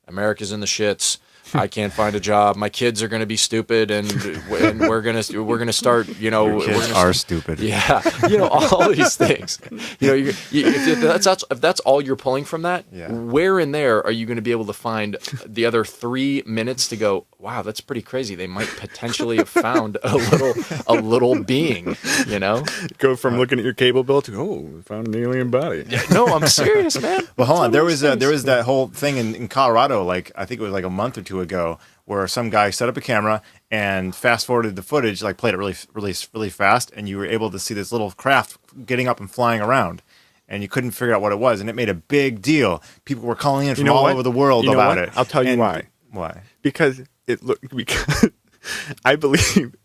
America's in the shits. I can't find a job. My kids are going to be stupid, and we're gonna start. You know, your kids are stupid. Yeah, you know, all these things. You know, if that's all you're pulling from that, where in there are you going to be able to find the other 3 minutes to go? Wow, that's pretty crazy. They might potentially have found a little being. You know, go from looking at your cable bill to found an alien body. No, I'm serious, man. Well, hold on. There was that whole thing in Colorado. Like, I think it was like a month or two ago, where some guy set up a camera and fast forwarded the footage, like played it really fast, and you were able to see this little craft getting up and flying around, and you couldn't figure out what it was, and it made a big deal. People were calling in from all over the world about it. I'll tell you why. Why? Because I believe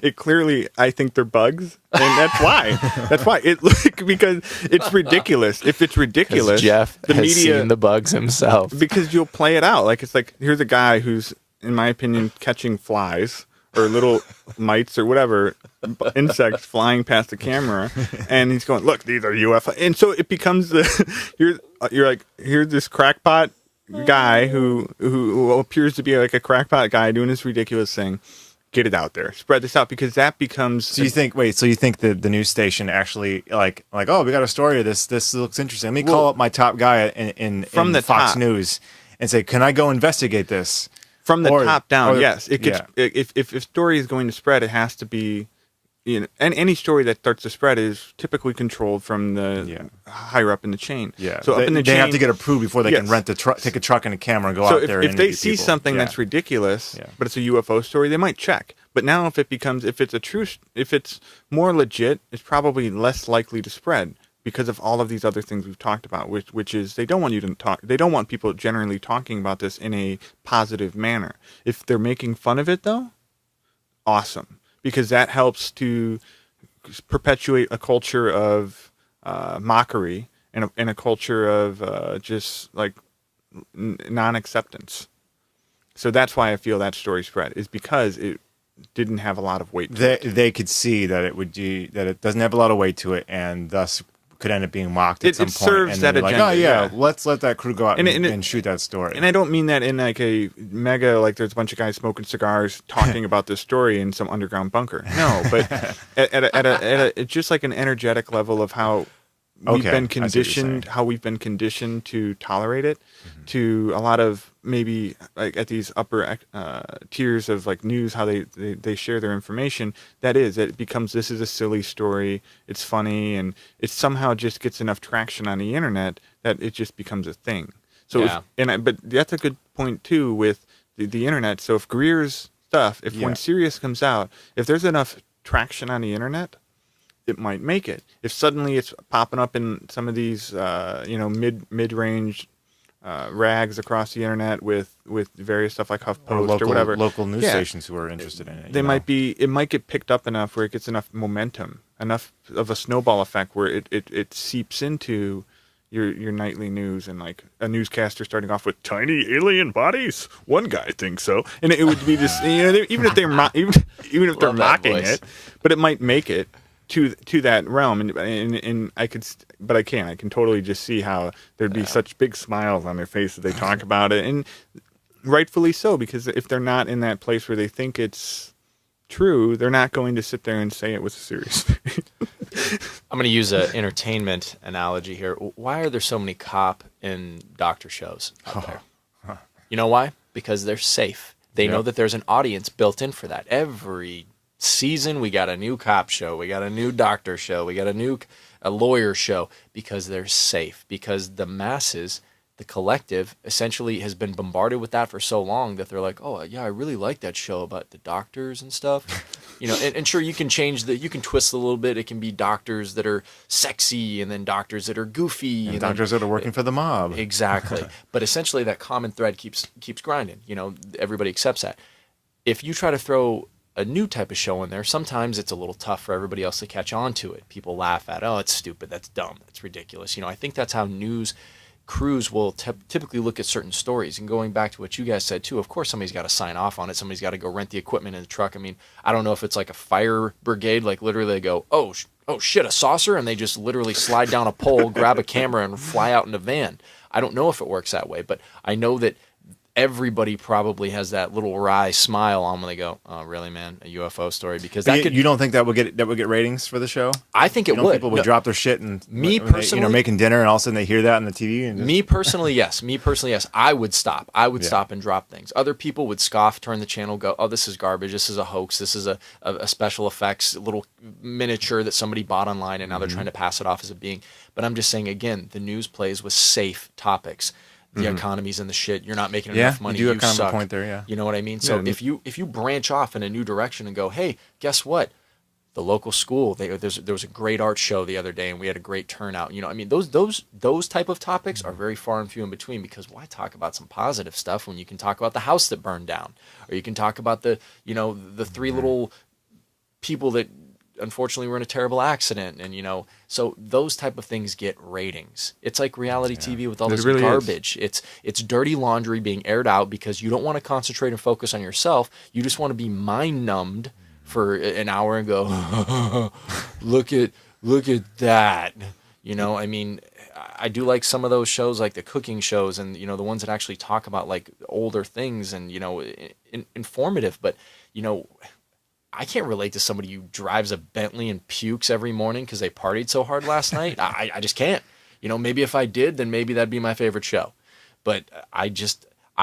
it clearly. I think they're bugs, and that's why. That's why because it's ridiculous. If it's ridiculous, Geoff the has media seen the bugs himself. Because you'll play it out like it's like, here's a guy who's, in my opinion, catching flies or little mites or whatever insects flying past the camera, and he's going, look, these are UFOs, and so it becomes you're like, here's this crackpot guy who appears to be like a crackpot guy doing this ridiculous thing. Get it out there, spread this out, because that becomes. So you think the news station actually like, oh, we got a story of this. This looks interesting. Let me call up my top guy in the Fox News and say, can I go investigate this? From the top down, yes. It gets, if a story is going to spread, it has to be, you know, and any story that starts to spread is typically controlled from the higher up in the chain. Yeah. So up in the chain, they have to get approved before they can rent take a truck and a camera and go out there. So if they see something that's ridiculous, but it's a UFO story, they might check. But now if it's more legit, it's probably less likely to spread, because of all of these other things we've talked about, which is they don't want you to talk. They don't want people generally talking about this in a positive manner. If they're making fun of it, though, awesome, because that helps to perpetuate a culture of mockery and a culture of just like non-acceptance. So that's why I feel that story spread, is because it didn't have a lot of weight to it. They could see that it doesn't have a lot of weight to it, and thus could end up being mocked at some point. It serves and that agenda. Like, oh yeah, let's let that crew go out and shoot that story. And I don't mean that in like a mega, like there's a bunch of guys smoking cigars talking about this story in some underground bunker. No, but at it's just like an energetic level of how we've been conditioned to tolerate it, to a lot of maybe like at these upper tiers of like news, how they share their information. It becomes, this is a silly story, it's funny, and it somehow just gets enough traction on the internet that it just becomes a thing. So but that's a good point too with the internet. So if Greer's stuff, when Sirius comes out, if there's enough traction on the internet, it might make it. If suddenly it's popping up in some of these, mid-range rags across the internet with various stuff like HuffPost or whatever, local news stations who are interested in it, it might get picked up enough where it gets enough momentum, enough of a snowball effect where it seeps into your nightly news, and like a newscaster starting off with tiny alien bodies. One guy thinks so, and it would be this. Even if they're mocking it, but it might make it. to that realm, and I could, but I can't. I can totally just see how there'd be such big smiles on their face as they talk about it, and rightfully so, because if they're not in that place where they think it's true, they're not going to sit there and say it with a serious face. I'm going to use an entertainment analogy here. Why are there so many cop and doctor shows out there? You know why? Because they're safe. They know that there's an audience built in for that. Every season we got a new cop show, we got a new doctor show, we got a lawyer show, because they're safe, because the masses, the collective, essentially has been bombarded with that for so long that they're like, oh yeah, I really like that show about the doctors and stuff. And sure, you can you can twist it a little bit. It can be doctors that are sexy, and then doctors that are goofy, and doctors that are working for the mob. Exactly. But essentially that common thread keeps grinding. Everybody accepts that. If you try to throw a new type of show in there, sometimes it's a little tough for everybody else to catch on to it. People laugh at, oh, it's stupid, that's dumb, that's ridiculous. I think that's how news crews will typically look at certain stories. And going back to what you guys said too, of course somebody's got to sign off on it. Somebody's got to go rent the equipment in the truck. I mean, I don't know if it's like a fire brigade, like literally they go, oh shit, a saucer, and they just literally slide down a pole, grab a camera, and fly out in a van. I don't know if it works that way, but I know that everybody probably has that little wry smile on when they go, "Oh, really, man? A UFO story?" Because you don't think that would get ratings for the show? I think it would. People would drop their shit and personally, making dinner, and all of a sudden they hear that on the TV. And me personally, yes. I would stop. I would stop and drop things. Other people would scoff, turn the channel, go, "Oh, this is garbage. This is a hoax. This is a special effects little miniature that somebody bought online, and now they're trying to pass it off as a being." But I'm just saying again, the news plays with safe topics. The economy's in the shit. You're not making enough money. You do you kind suck. Of a point there, yeah. You know what I mean? So if you branch off in a new direction and go, hey, guess what? The local school, there was a great art show the other day, and we had a great turnout. I mean, those type of topics are very far and few in between, because why talk about some positive stuff when you can talk about the house that burned down, or you can talk about the three little people that unfortunately were in a terrible accident, and so those type of things get ratings. It's like reality TV with all this really garbage. It's dirty laundry being aired out because you don't want to concentrate and focus on yourself. You just want to be mind numbed for an hour and go, look at that. I mean, I do like some of those shows, like the cooking shows, and the ones that actually talk about like older things and informative, but I can't relate to somebody who drives a Bentley and pukes every morning because they partied so hard last night. I just can't. Maybe if I did, then maybe that'd be my favorite show. But I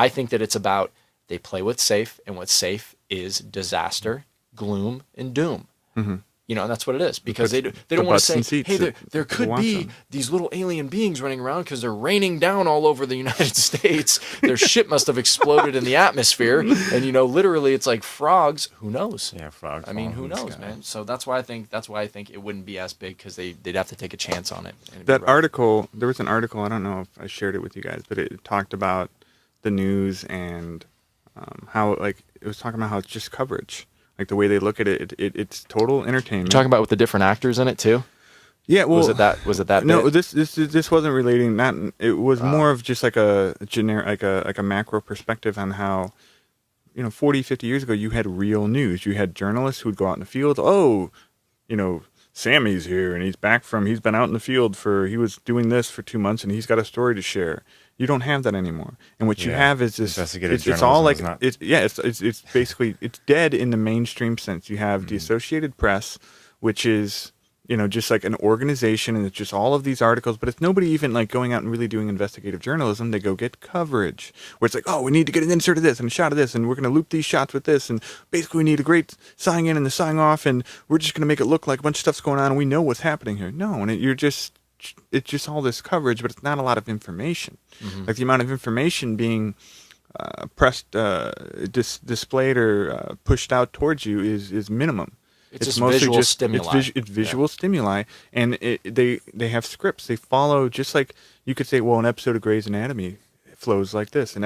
think that it's about, they play what's safe, and what's safe is disaster, gloom, and doom. Mm-hmm. And that's what it is, because they don't want to say, hey, there could be these little alien beings running around because they're raining down all over the United States. Their shit must have exploded in the atmosphere. And, literally it's like frogs. Who knows? Yeah, frogs. I mean, who knows, man? So that's why I think it wouldn't be as big, because they'd have to take a chance on it. That article, there was an article, I don't know if I shared it with you guys, but it talked about the news and how, like, it was talking about how it's just coverage. Like the way they look at it, it's total entertainment. You're talking about with the different actors in it too? Yeah, well, was it that? No, this wasn't relating. It was more of just like a generic, like a macro perspective on how, 40, 50 years ago, you had real news. You had journalists who would go out in the field. Oh, Sammy's here, and he's been out in the field he was doing this for 2 months, and he's got a story to share. You don't have that anymore, and what you have is this. It's all like it's basically it's dead in the mainstream sense. You have the Associated Press, which is just like an organization, and it's just all of these articles, but it's nobody even like going out and really doing investigative journalism. They go get coverage where it's like, oh, we need to get an insert of this and a shot of this, and we're going to loop these shots with this, and basically we need a great sign in and the sign off, and we're just going to make it look like a bunch of stuff's going on, and we know what's happening here. No, and it's just all this coverage, but it's not a lot of information. Mm-hmm. Like the amount of information being pressed, displayed, or pushed out towards you is minimum. It's mostly visual stimuli. It's visual stimuli, and they have scripts. They follow, just like you could say, well, an episode of Grey's Anatomy flows like this.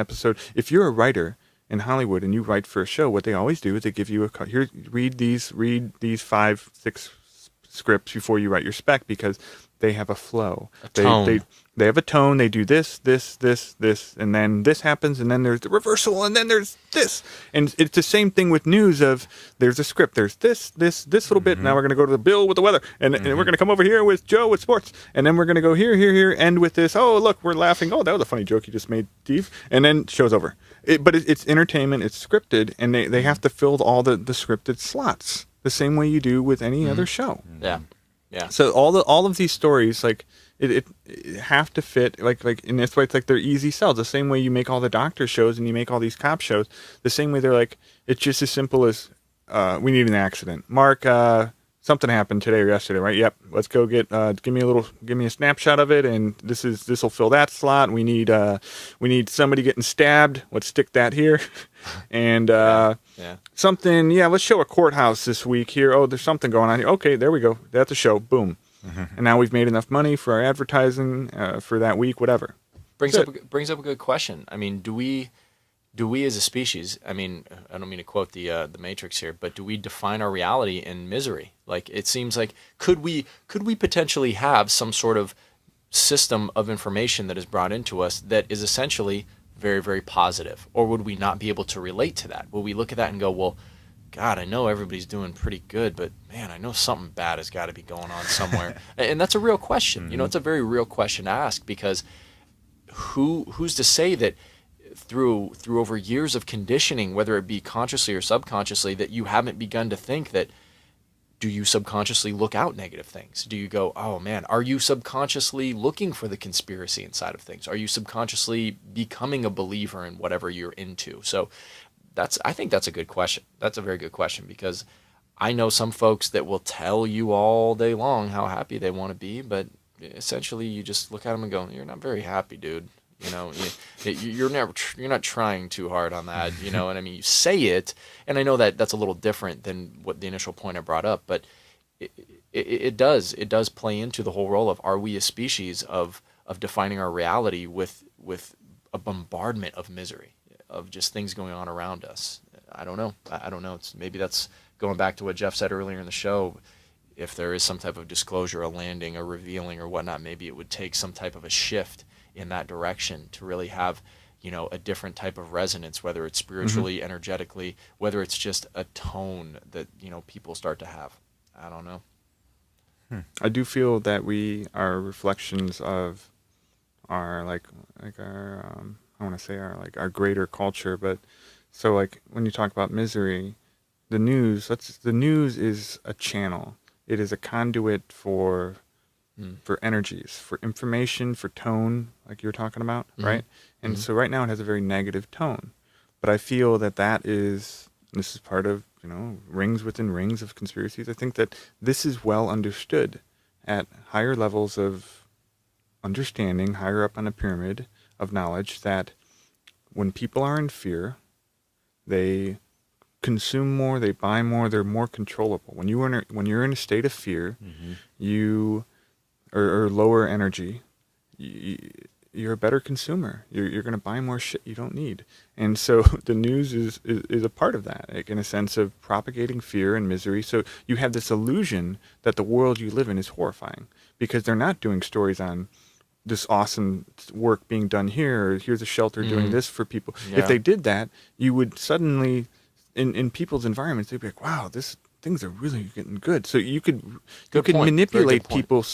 If you're a writer in Hollywood and you write for a show, what they always do is they give you read these 5, 6 scripts before you write your spec because they have a flow. Tone. They have a tone. They do this, and then this happens, and then there's the reversal, and then there's this. And it's the same thing with news of there's a script. There's this little bit. Now we're going to go to the Bill with the weather, and we're going to come over here with Joe with sports, and then we're going to go here, end with this. Oh, look, we're laughing. Oh, that was a funny joke you just made, Steve. And then show's over. But it's entertainment. It's scripted, and they have to fill all the scripted slots the same way you do with any other show. Yeah. Yeah. So all of these stories, like it have to fit, like, and that's why it's like they're easy sells. The same way you make all the doctor shows and you make all these cop shows, the same way they're like, it's just as simple as we need an accident. Mark, something happened today or yesterday, right? Yep. Let's go get give me a snapshot of it, and this will fill that slot. We need somebody getting stabbed. Let's stick that here, and something. Yeah, let's show a courthouse this week here. Oh, there's something going on here. Okay, there we go. That's a show. Boom. And now we've made enough money for our advertising for that week. Whatever. Brings up a good question. I mean, do we as a species, I mean, I don't mean to quote the Matrix here, but do we define our reality in misery? Like, it seems like, could we potentially have some sort of system of information that is brought into us that is essentially very, very positive? Or would we not be able to relate to that? Will we look at that and go, well, God, I know everybody's doing pretty good, but man, I know something bad has got to be going on somewhere. And that's a real question. You know, it's a very real question to ask, because who's to say that through over years of conditioning, whether it be consciously or subconsciously, that you haven't begun to think that, do you subconsciously look out negative things? Do you go, oh man, are you subconsciously looking for the conspiracy inside of things? Are you subconsciously becoming a believer in whatever you're into? So I think that's a good question. That's a very good question, because I know some folks that will tell you all day long how happy they want to be, but essentially you just look at them and go, you're not very happy, dude. You know, you're not trying too hard on that, you know. And I mean, you say it, and I know that that's a little different than what the initial point I brought up, but it does play into the whole role of, are we a species of defining our reality with a bombardment of misery, of just things going on around us? I don't know. Maybe that's going back to what Geoff said earlier in the show. If there is some type of disclosure, a landing, a revealing, or whatnot, maybe it would take some type of a shift in that direction to really have, you know, a different type of resonance, whether it's spiritually, energetically, whether it's just a tone that, you know, people start to have. I don't know. I do feel that we are reflections of our like our I want to say our greater culture, but so like when you talk about misery, the news is a channel. It is a conduit for energies, for information, for tone, like you were talking about, right? And so right now it has a very negative tone. But I feel that is, this is part of, you know, rings within rings of conspiracies. I think that this is well understood at higher levels of understanding, higher up on a pyramid of knowledge, that when people are in fear, they consume more, they buy more, they're more controllable. When you're in a state of fear, you or lower energy, you're a better consumer. You're going to buy more shit you don't need. And so the news is a part of that, like, in a sense of propagating fear and misery. So you have this illusion that the world you live in is horrifying, because they're not doing stories on this awesome work being done here, or here's a shelter doing this for people. Yeah. If they did that, you would suddenly, in people's environments, they'd be like, wow, things are really getting good. So you could manipulate people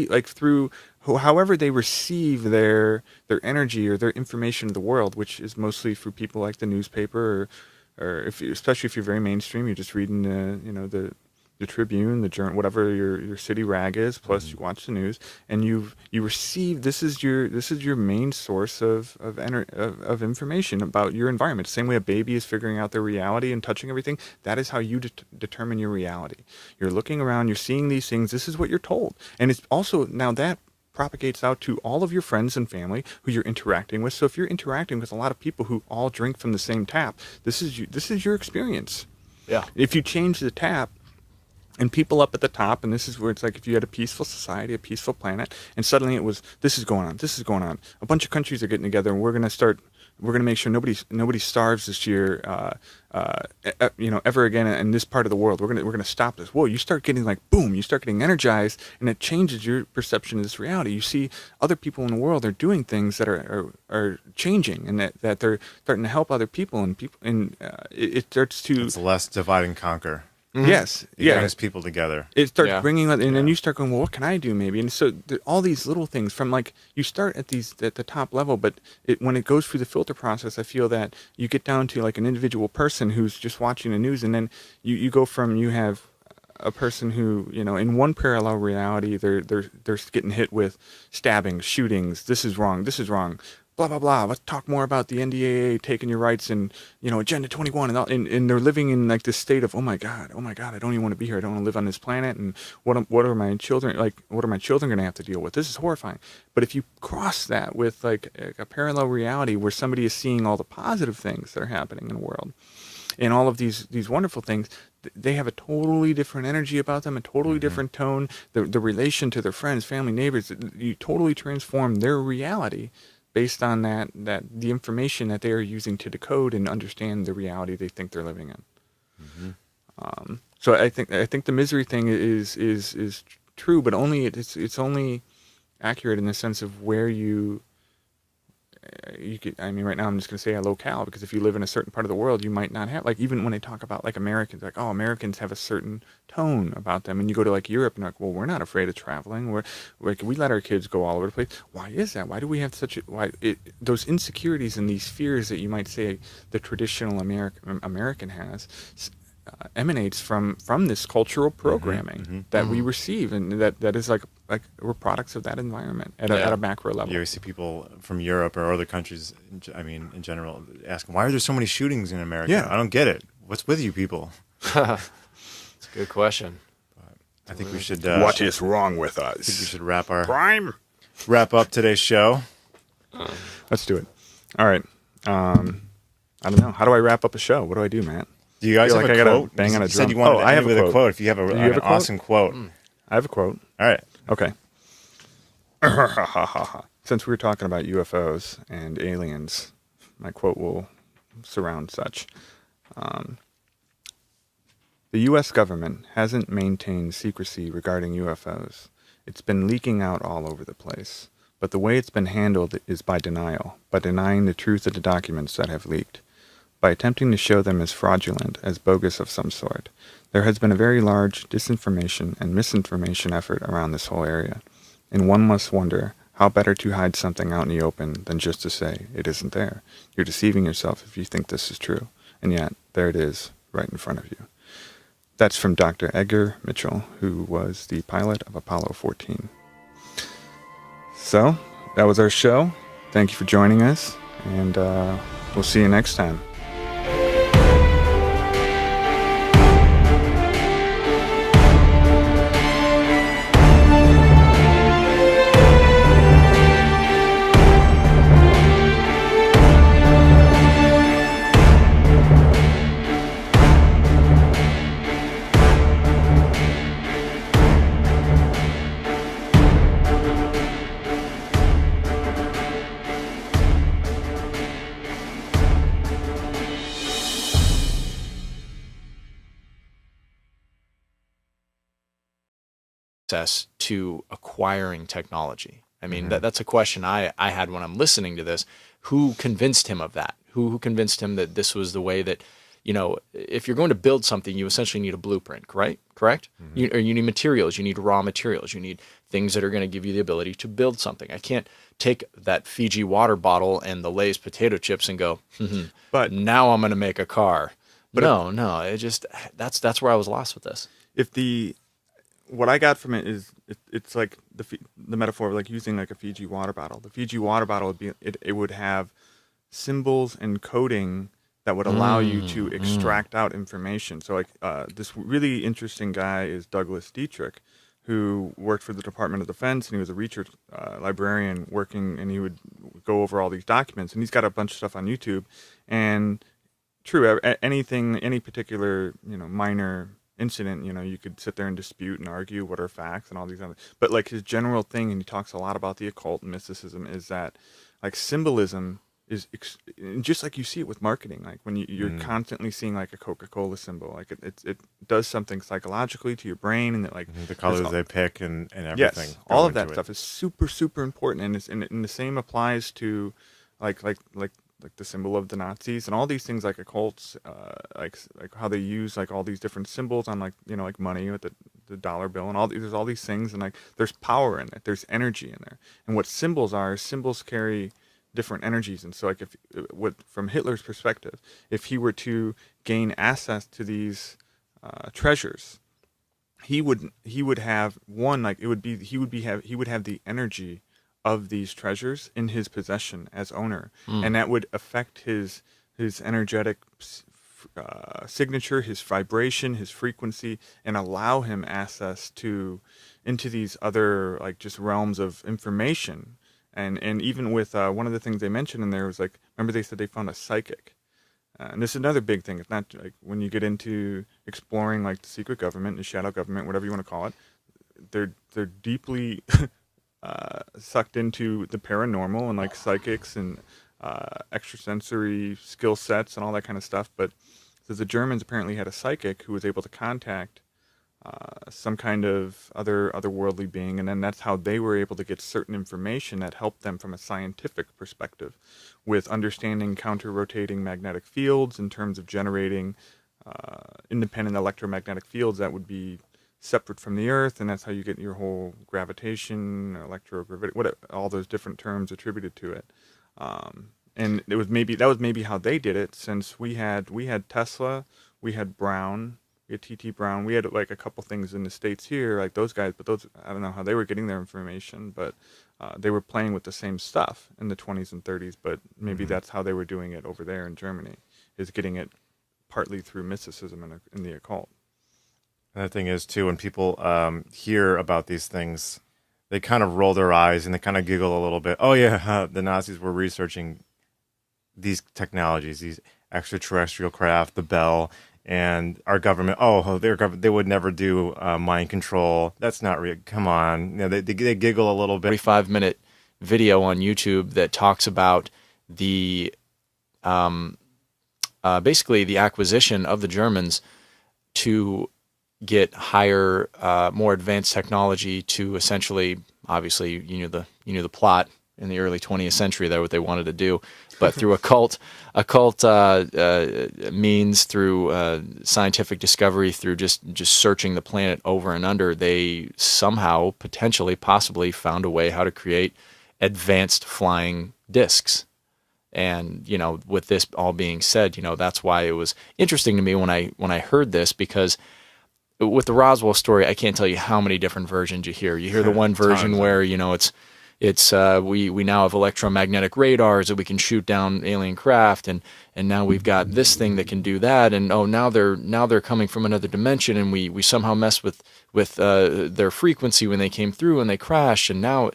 like through however they receive their energy or their information of the world, which is mostly through people like the newspaper, or especially if you're very mainstream, you're just reading the Tribune, the Journal, whatever your city rag is. Plus, you watch the news, and you receive. This is your main source of information about your environment. The same way a baby is figuring out their reality and touching everything, that is how you determine your reality. You're looking around, you're seeing these things. This is what you're told, and it's also now that propagates out to all of your friends and family who you're interacting with. So if you're interacting with a lot of people who all drink from the same tap, this is your experience. Yeah. If you change the tap, and people up at the top, and this is where it's like if you had a peaceful society, a peaceful planet, and suddenly it was, this is going on. A bunch of countries are getting together, and we're going to start we're going to make sure nobody starves this year, ever again in this part of the world. We're going to stop this. Whoa, you start getting like, boom, you start getting energized, and it changes your perception of this reality. You see other people in the world are doing things that are changing, and that they're starting to help other people, and it starts to. It's less divide and conquer. Yes, It brings people together. It starts bringing, and then you start going, well, what can I do maybe? And so all these little things from like, you start at the top level, but when it goes through the filter process, I feel that you get down to like an individual person who's just watching the news, and then you go from, you have a person who, in one parallel reality, they're getting hit with stabbings, shootings, this is wrong, blah, blah, blah. Let's talk more about the NDAA taking your rights and, Agenda 21 and they're living in like this state of, oh my God, I don't even want to be here. I don't want to live on this planet. And what are my children going to have to deal with? This is horrifying. But if you cross that with like a parallel reality where somebody is seeing all the positive things that are happening in the world and all of these wonderful things, they have a totally different energy about them, a totally different tone, the relation to their friends, family, neighbors. You totally transform their reality based on that the information that they are using to decode and understand the reality they think they're living in. So I think the misery thing is true, but only it's only accurate in the sense of where you could. I mean, right now I'm just going to say a locale, because if you live in a certain part of the world, you might not have, like, even when they talk about like Americans, like, oh, Americans have a certain tone about them, and you go to like Europe and like, well, we're not afraid of traveling. We let our kids go all over the place. Why is that? Why do we have those insecurities and these fears that you might say the traditional American has? Emanates from this cultural programming that we receive, and that is like we're products of that environment at a macro level. You always see people from Europe or other countries, in general, asking, why are there so many shootings in America? Yeah. I don't get it. What's with you people? That's a good question. I think we should... what is wrong with us? I think we should wrap up today's show. Let's do it. All right. I don't know. How do I wrap up a show? What do I do, Matt? Do you guys have a quote? Bang on a drum. You said you wanted to end with a quote. If you have an awesome quote. I have a quote. All right. Okay. Since we were talking about UFOs and aliens, my quote will surround such. The U.S. government hasn't maintained secrecy regarding UFOs. It's been leaking out all over the place. But the way it's been handled is by denial, by denying the truth of the documents that have leaked, by attempting to show them as fraudulent, as bogus of some sort. There has been a very large disinformation and misinformation effort around this whole area, and one must wonder how better to hide something out in the open than just to say it isn't there. You're deceiving yourself if you think this is true, and yet there it is, right in front of you. That's from Dr. Edgar Mitchell, who was the pilot of Apollo 14. So, that was our show. Thank you for joining us, and we'll see you next time. Access to acquiring technology. I mean, that's a question I had when I'm listening to this. Who convinced him of that? Who convinced him that this was the way that, if you're going to build something, you essentially need a blueprint, right? Correct? You need materials, you need raw materials, you need things that are going to give you the ability to build something. I can't take that Fiji water bottle and the Lay's potato chips and go, but now I'm going to make a car. But no, it just, that's where I was lost with this. What I got from it is it's like the metaphor of like using like a Fiji water bottle. The Fiji water bottle would be it would have symbols and coding that would allow you to extract out information. So like this really interesting guy is Douglas Dietrich, who worked for the Department of Defense, and he was a research librarian working, and he would go over all these documents, and he's got a bunch of stuff on YouTube. And true, any particular minor incident, you could sit there and dispute and argue what are facts and all these other, but like his general thing, and he talks a lot about the occult and mysticism, is that like symbolism and just like you see it with marketing, like when you're constantly seeing like a Coca-Cola symbol, like it does something psychologically to your brain, and that like the colors they pick and everything. yes, all of that stuff is super super important, and the same applies to like the symbol of the Nazis and all these things like occults, like how they use like all these different symbols on like like money with the dollar bill and there's all these things, and like there's power in it, there's energy in there, and what symbols carry different energies. And so like from Hitler's perspective, if he were to gain access to these treasures, he would have one, like he would have the energy of these treasures in his possession as owner, and that would affect his energetic signature, his vibration, his frequency, and allow him access into these other like just realms of information. And even with one of the things they mentioned in there was like, remember they said they found a psychic. And this is another big thing. It's not like when you get into exploring like the secret government, the shadow government, whatever you want to call it, they're deeply sucked into the paranormal and like psychics and extrasensory skill sets and all that kind of stuff. But so the Germans apparently had a psychic who was able to contact some kind of otherworldly being, and then that's how they were able to get certain information that helped them from a scientific perspective, with understanding counter-rotating magnetic fields in terms of generating independent electromagnetic fields that would be separate from the Earth, and that's how you get your whole gravitation, electrogravity, whatever, all those different terms attributed to it. And that was maybe how they did it, since we had Tesla, we had Brown. We had T.T. Brown. We had like a couple things in the States here, like those guys, but those, I don't know how they were getting their information, but they were playing with the same stuff in the 20s and 30s, but maybe that's how they were doing it over there in Germany, is getting it partly through mysticism and the occult. And the thing is, too, when people hear about these things, they kind of roll their eyes and they kind of giggle a little bit. Oh, yeah, the Nazis were researching these technologies, these extraterrestrial craft, the Bell. And our government, they would never do mind control. That's not real. Come on. They giggle a little bit. 45-minute video on YouTube that talks about the basically the acquisition of the Germans to get higher, more advanced technology to essentially, obviously, you knew the plot in the early 20th century. That's what they wanted to do. But through occult means, through scientific discovery, through just searching the planet over and under, they somehow, potentially, possibly found a way how to create advanced flying discs. And, with this all being said, that's why it was interesting to me when I heard this, because with the Roswell story, I can't tell you how many different versions you hear. You hear the one version where, it's we now have electromagnetic radars that we can shoot down alien craft, and now we've got this thing that can do that, and now they're coming from another dimension, and we somehow mess with their frequency when they came through and they crashed. And now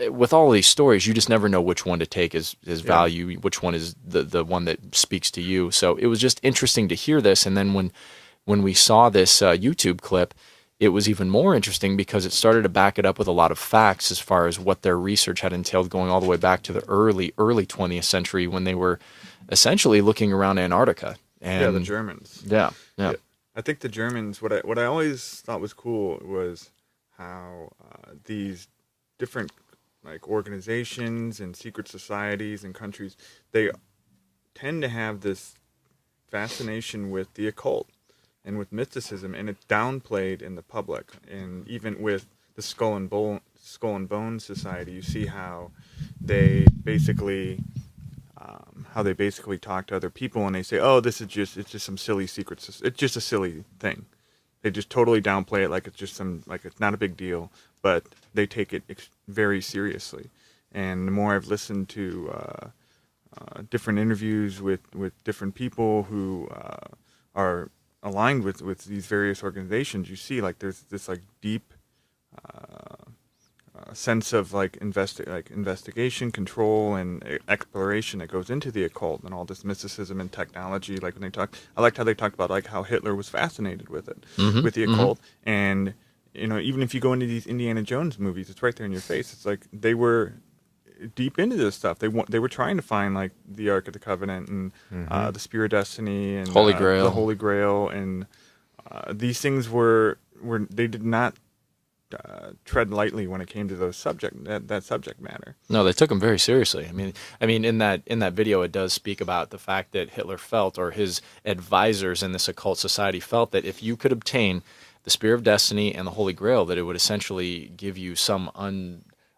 with all these stories, you just never know which one to take as value, which one is the one that speaks to you. So it was just interesting to hear this, and then when we saw this YouTube clip, it was even more interesting because it started to back it up with a lot of facts as far as what their research had entailed, going all the way back to the early 20th century, when they were essentially looking around Antarctica. And the Germans. Yeah. I think the Germans, what I always thought was cool was how these different like organizations and secret societies and countries, they tend to have this fascination with the occult and with mysticism, and it's downplayed in the public. And even with the Skull and Bone Society, you see how they basically talk to other people, and they say, "Oh, it's just some silly secret. It's just a silly thing." They just totally downplay it, like it's just it's not a big deal, but they take it very seriously. And the more I've listened to different interviews with different people who are aligned with these various organizations, you see like there's this like deep sense of investigation, control, and exploration that goes into the occult and all this mysticism and technology. Like when I liked how they talked about like how Hitler was fascinated with it, with the occult. And even if you go into these Indiana Jones movies, it's right there in your face. It's like they were deep into this stuff. They were trying to find like the Ark of the Covenant and the Spear of Destiny and Holy Grail. the Holy Grail, and these things were they did not tread lightly when it came to that subject matter. No, they took them very seriously. I mean, in that video, it does speak about the fact that Hitler felt, or his advisors in this occult society felt, that if you could obtain the Spear of Destiny and the Holy Grail, that it would essentially give you some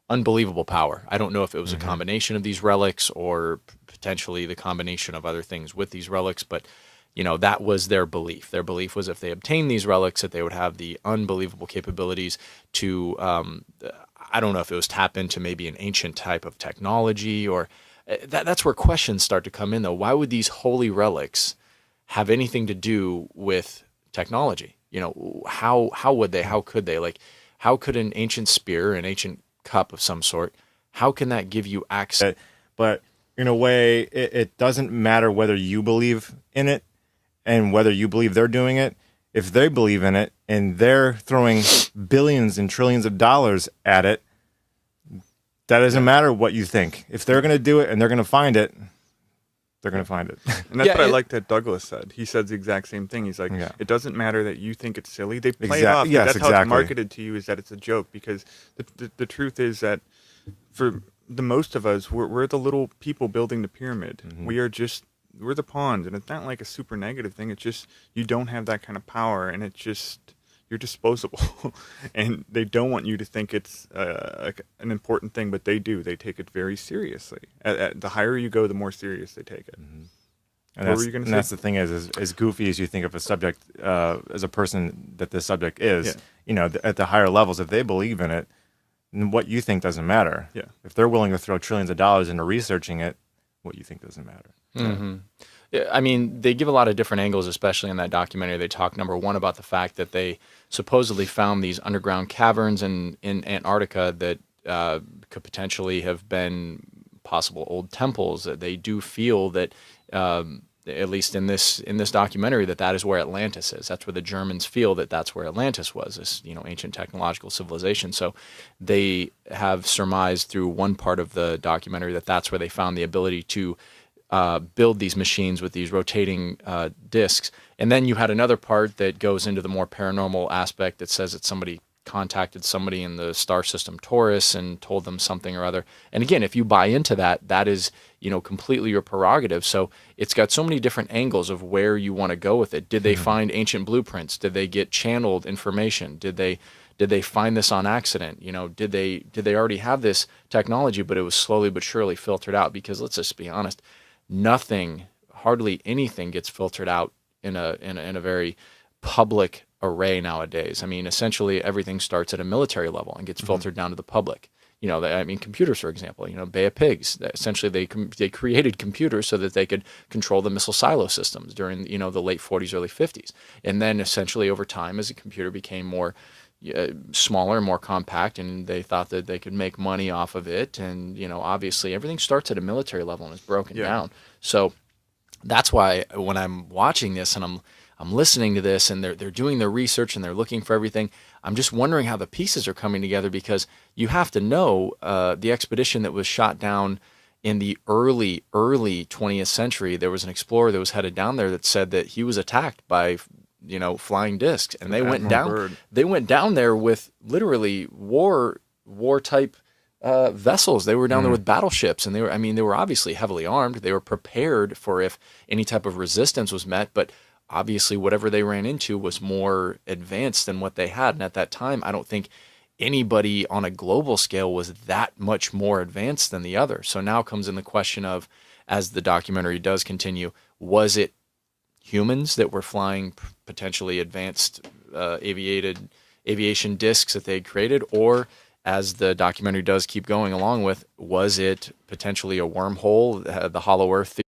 unbelievable power. I don't know if it was a combination of these relics or potentially the combination of other things with these relics, but that was their belief. Their belief was if they obtained these relics, that they would have the unbelievable capabilities to, I don't know if it was tap into maybe an ancient type of technology, or that's where questions start to come in, though. Why would these holy relics have anything to do with technology? How would they? How could they? Like, how could an ancient spear, an ancient cup of some sort, how can that give you access? But in a way, it doesn't matter whether you believe in it and whether you believe they're doing it. If they believe in it and they're throwing billions and trillions of dollars at it, that doesn't matter what you think. If they're going to do it and they're going to find it, they're going to find it. And that's what I like that Douglas said. He said the exact same thing. He's like, it doesn't matter that you think it's silly. They play it off. Yes, that's exactly. how it's marketed to you, is that it's a joke, because the truth is that for the most of us, we're the little people building the pyramid. We're the pawns, and it's not like a super negative thing. It's just you don't have that kind of power, and it's just you're disposable. And they don't want you to think it's an important thing, but they do. They take it very seriously. The higher you go, the more serious they take it. And that's the thing is, as goofy as you think of a subject, as a person that this subject is, at the higher levels, if they believe in it, what you think doesn't matter. Yeah. If they're willing to throw trillions of dollars into researching it, what you think doesn't matter. Yeah, I mean, they give a lot of different angles, especially in that documentary. They talk, number one, about the fact that they supposedly found these underground caverns in Antarctica that could potentially have been possible old temples. That they do feel that, at least in this documentary, that is where Atlantis is. That's where the Germans feel that's where Atlantis was, this ancient technological civilization. So they have surmised through one part of the documentary that that's where they found the ability to build these machines with these rotating discs. And then you had another part that goes into the more paranormal aspect that says that somebody contacted somebody in the star system Taurus and told them something or other. And again, if you buy into that, that is, completely your prerogative. So it's got so many different angles of where you want to go with it. Did they find ancient blueprints? Did they get channeled information? Did they find this on accident? Did they already have this technology, but it was slowly but surely filtered out? Because let's just be honest, hardly anything gets filtered out in a very public array nowadays. I mean, essentially everything starts at a military level and gets filtered down to the public. Computers, for example, Bay of Pigs, essentially they created computers so that they could control the missile silo systems during, the late 40s, early 50s. And then essentially over time, as the computer became more smaller, more compact, and they thought that they could make money off of it. And, obviously everything starts at a military level and is broken down. So that's why when I'm watching this and I'm listening to this and they're doing their research and they're looking for everything, I'm just wondering how the pieces are coming together, because you have to know the expedition that was shot down in the early 20th century. There was an explorer that was headed down there that said that he was attacked by flying discs, and they went down. Bird. They went down there with literally war type vessels. They were down there with battleships, and they were obviously heavily armed. They were prepared for if any type of resistance was met, but obviously whatever they ran into was more advanced than what they had. And at that time, I don't think anybody on a global scale was that much more advanced than the other. So now comes in the question of, as the documentary does continue, was it humans that were flying potentially advanced aviation discs that they had created, or, as the documentary does keep going along with, was it potentially a wormhole, the hollow earth theory?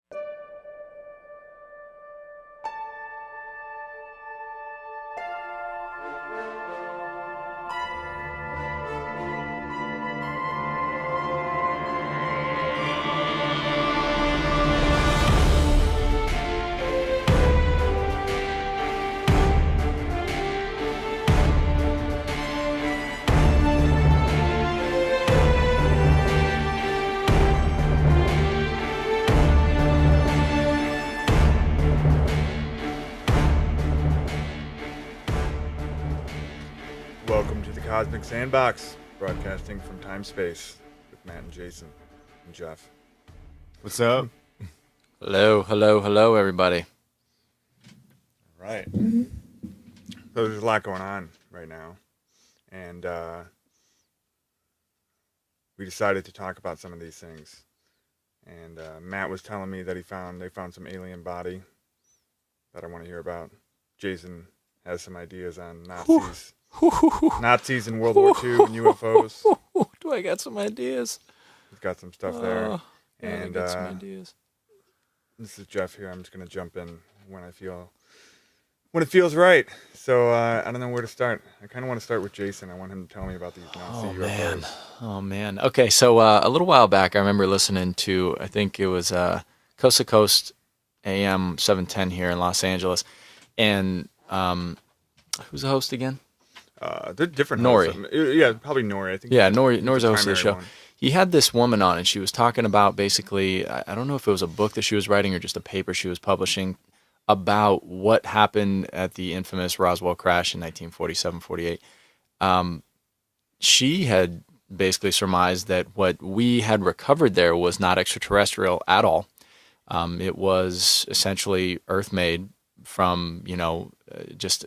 Cosmic Sandbox, broadcasting from time space with Matt and Jason and Geoff. What's up? Hello, hello, hello, everybody. Right. So there's a lot going on right now, and we decided to talk about some of these things. And Matt was telling me that they found some alien body that I want to hear about. Jason has some ideas on Nazis. Nazis in World War II and UFOs. Do I got some ideas? He's got some stuff there. And I got some ideas. This is Geoff here. I'm just going to jump in when it feels right. So I don't know where to start. I kind of want to start with Jason. I want him to tell me about these Nazi UFOs. Oh, man. Okay, so a little while back, I remember listening to, I think it was Coast to Coast AM 710 here in Los Angeles. And who's the host again? They're different. Nori. Hosts. Yeah, probably Nori. I think. Yeah, Nori's the host of the show. One. He had this woman on, and she was talking about basically, I don't know if it was a book that she was writing or just a paper she was publishing about what happened at the infamous Roswell crash in 1947-48. She had basically surmised that what we had recovered there was not extraterrestrial at all. It was essentially Earth-made from, just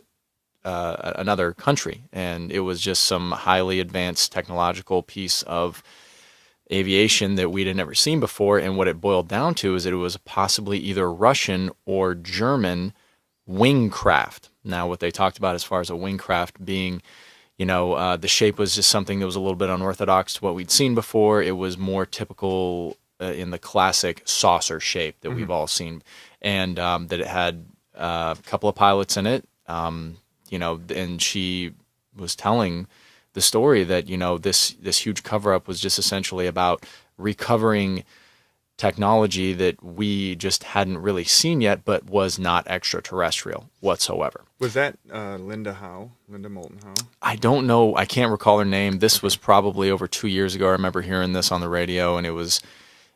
another country, and it was just some highly advanced technological piece of aviation that we'd never seen before. And what it boiled down to is that it was possibly either Russian or German wing craft. Now, what they talked about as far as a wing craft being, the shape was just something that was a little bit unorthodox to what we'd seen before. It was more typical in the classic saucer shape that we've all seen, and that it had a couple of pilots in it. And she was telling the story that, this huge cover-up was just essentially about recovering technology that we just hadn't really seen yet, but was not extraterrestrial whatsoever. Was that Linda Moulton Howe? I don't know. I can't recall her name. This was probably over 2 years ago. I remember hearing this on the radio,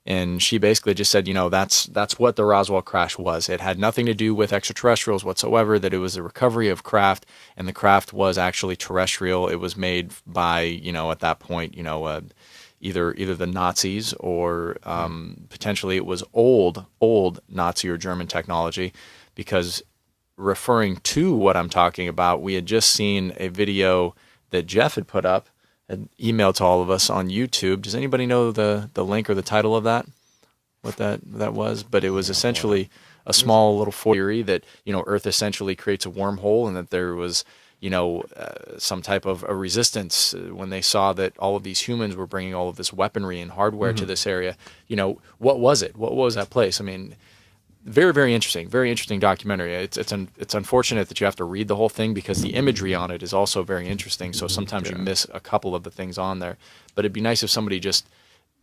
and she basically just said, that's what the Roswell crash was. It had nothing to do with extraterrestrials whatsoever, that it was a recovery of craft, and the craft was actually terrestrial. It was made by, at that point, either the Nazis or potentially it was old Nazi or German technology, because referring to what I'm talking about, we had just seen a video that Geoff had put up, an email to all of us on YouTube. Does anybody know the link or the title of that? What that was? But it was essentially a small little theory that, Earth essentially creates a wormhole, and that there was, some type of a resistance when they saw that all of these humans were bringing all of this weaponry and hardware to this area. What was it? What was that place? I mean, very, very interesting documentary. It's unfortunate that you have to read the whole thing, because the imagery on it is also very interesting. So sometimes you miss a couple of the things on there. But it'd be nice if somebody just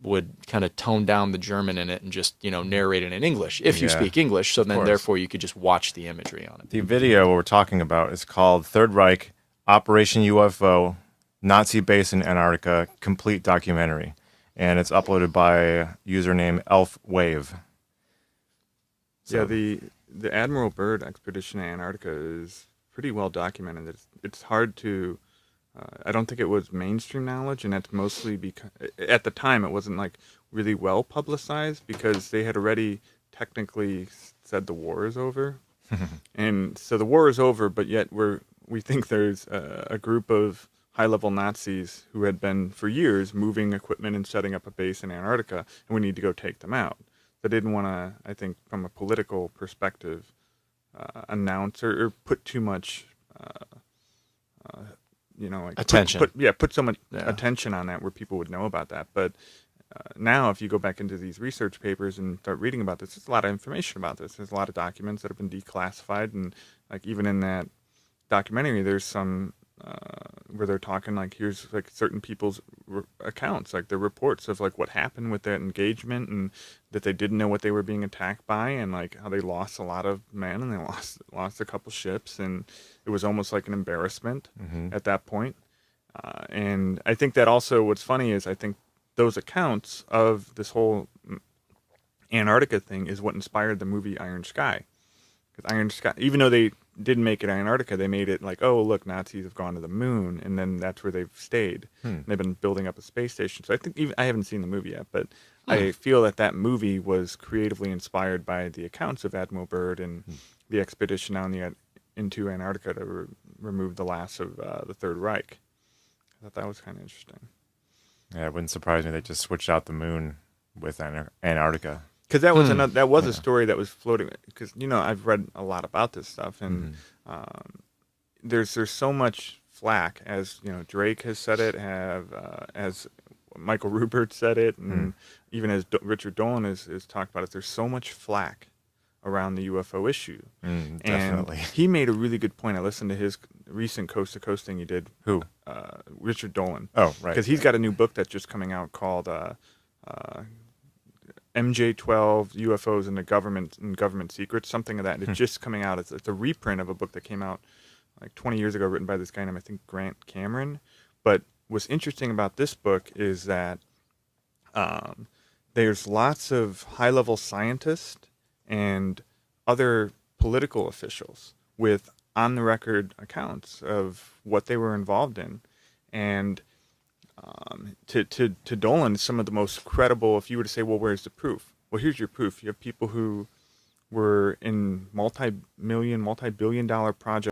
would kind of tone down the German in it and just, narrate it in English, if you speak English. So then therefore you could just watch the imagery on it. The video we're talking about is called Third Reich, Operation UFO, Nazi Base in Antarctica, complete documentary. And it's uploaded by username ElfWave. So. Yeah, the Admiral Byrd expedition to Antarctica is pretty well documented. It's hard to. I don't think it was mainstream knowledge, and that's mostly because at the time it wasn't like really well publicized, because they had already technically said the war is over, and so the war is over. But yet we think there's a group of high-level Nazis who had been for years moving equipment and setting up a base in Antarctica, and we need to go take them out. They didn't want to, I think, from a political perspective, announce or put too much, attention. Put so much attention on that where people would know about that. But now, if you go back into these research papers and start reading about this, there's a lot of information about this. There's a lot of documents that have been declassified, and like even in that documentary, there's some where they're talking like here's like certain people's accounts, like their reports of like what happened with that engagement, and that they didn't know what they were being attacked by, and like how they lost a lot of men, and they lost a couple ships, and it was almost like an embarrassment at that point. And I think that also what's funny is I think those accounts of this whole Antarctica thing is what inspired the movie Iron Sky. Because Iron Sky, even though they didn't make it Antarctica, they made it like, oh, look, Nazis have gone to the moon, and then that's where they've stayed. They've been building up a space station. So I think I haven't seen the movie yet, but I feel that movie was creatively inspired by the accounts of Admiral Byrd and the expedition into Antarctica to remove the last of the Third Reich. I thought that was kind of interesting. Yeah, it wouldn't surprise me they just switched out the moon with Antarctica. Because that was a story that was floating. Because I've read a lot about this stuff, and there's so much flack, as Drake has said it, as Michael Rupert said it, and even as Richard Dolan has talked about it. There's so much flack around the UFO issue, definitely. And he made a really good point. I listened to his recent Coast to Coast thing he did. Who? Richard Dolan. Oh, right. Because he's got a new book that's just coming out called MJ12 UFOs and Government Secrets, something of that. It's just coming out. It's a reprint of a book that came out like 20 years ago, written by this guy named, I think, Grant Cameron. But what's interesting about this book is that there's lots of high-level scientists and other political officials with on-the-record accounts of what they were involved in. And to Dolan, some of the most credible, if you were to say, well, where's the proof? Well, here's your proof. You have people who were in multi-billion-dollar projects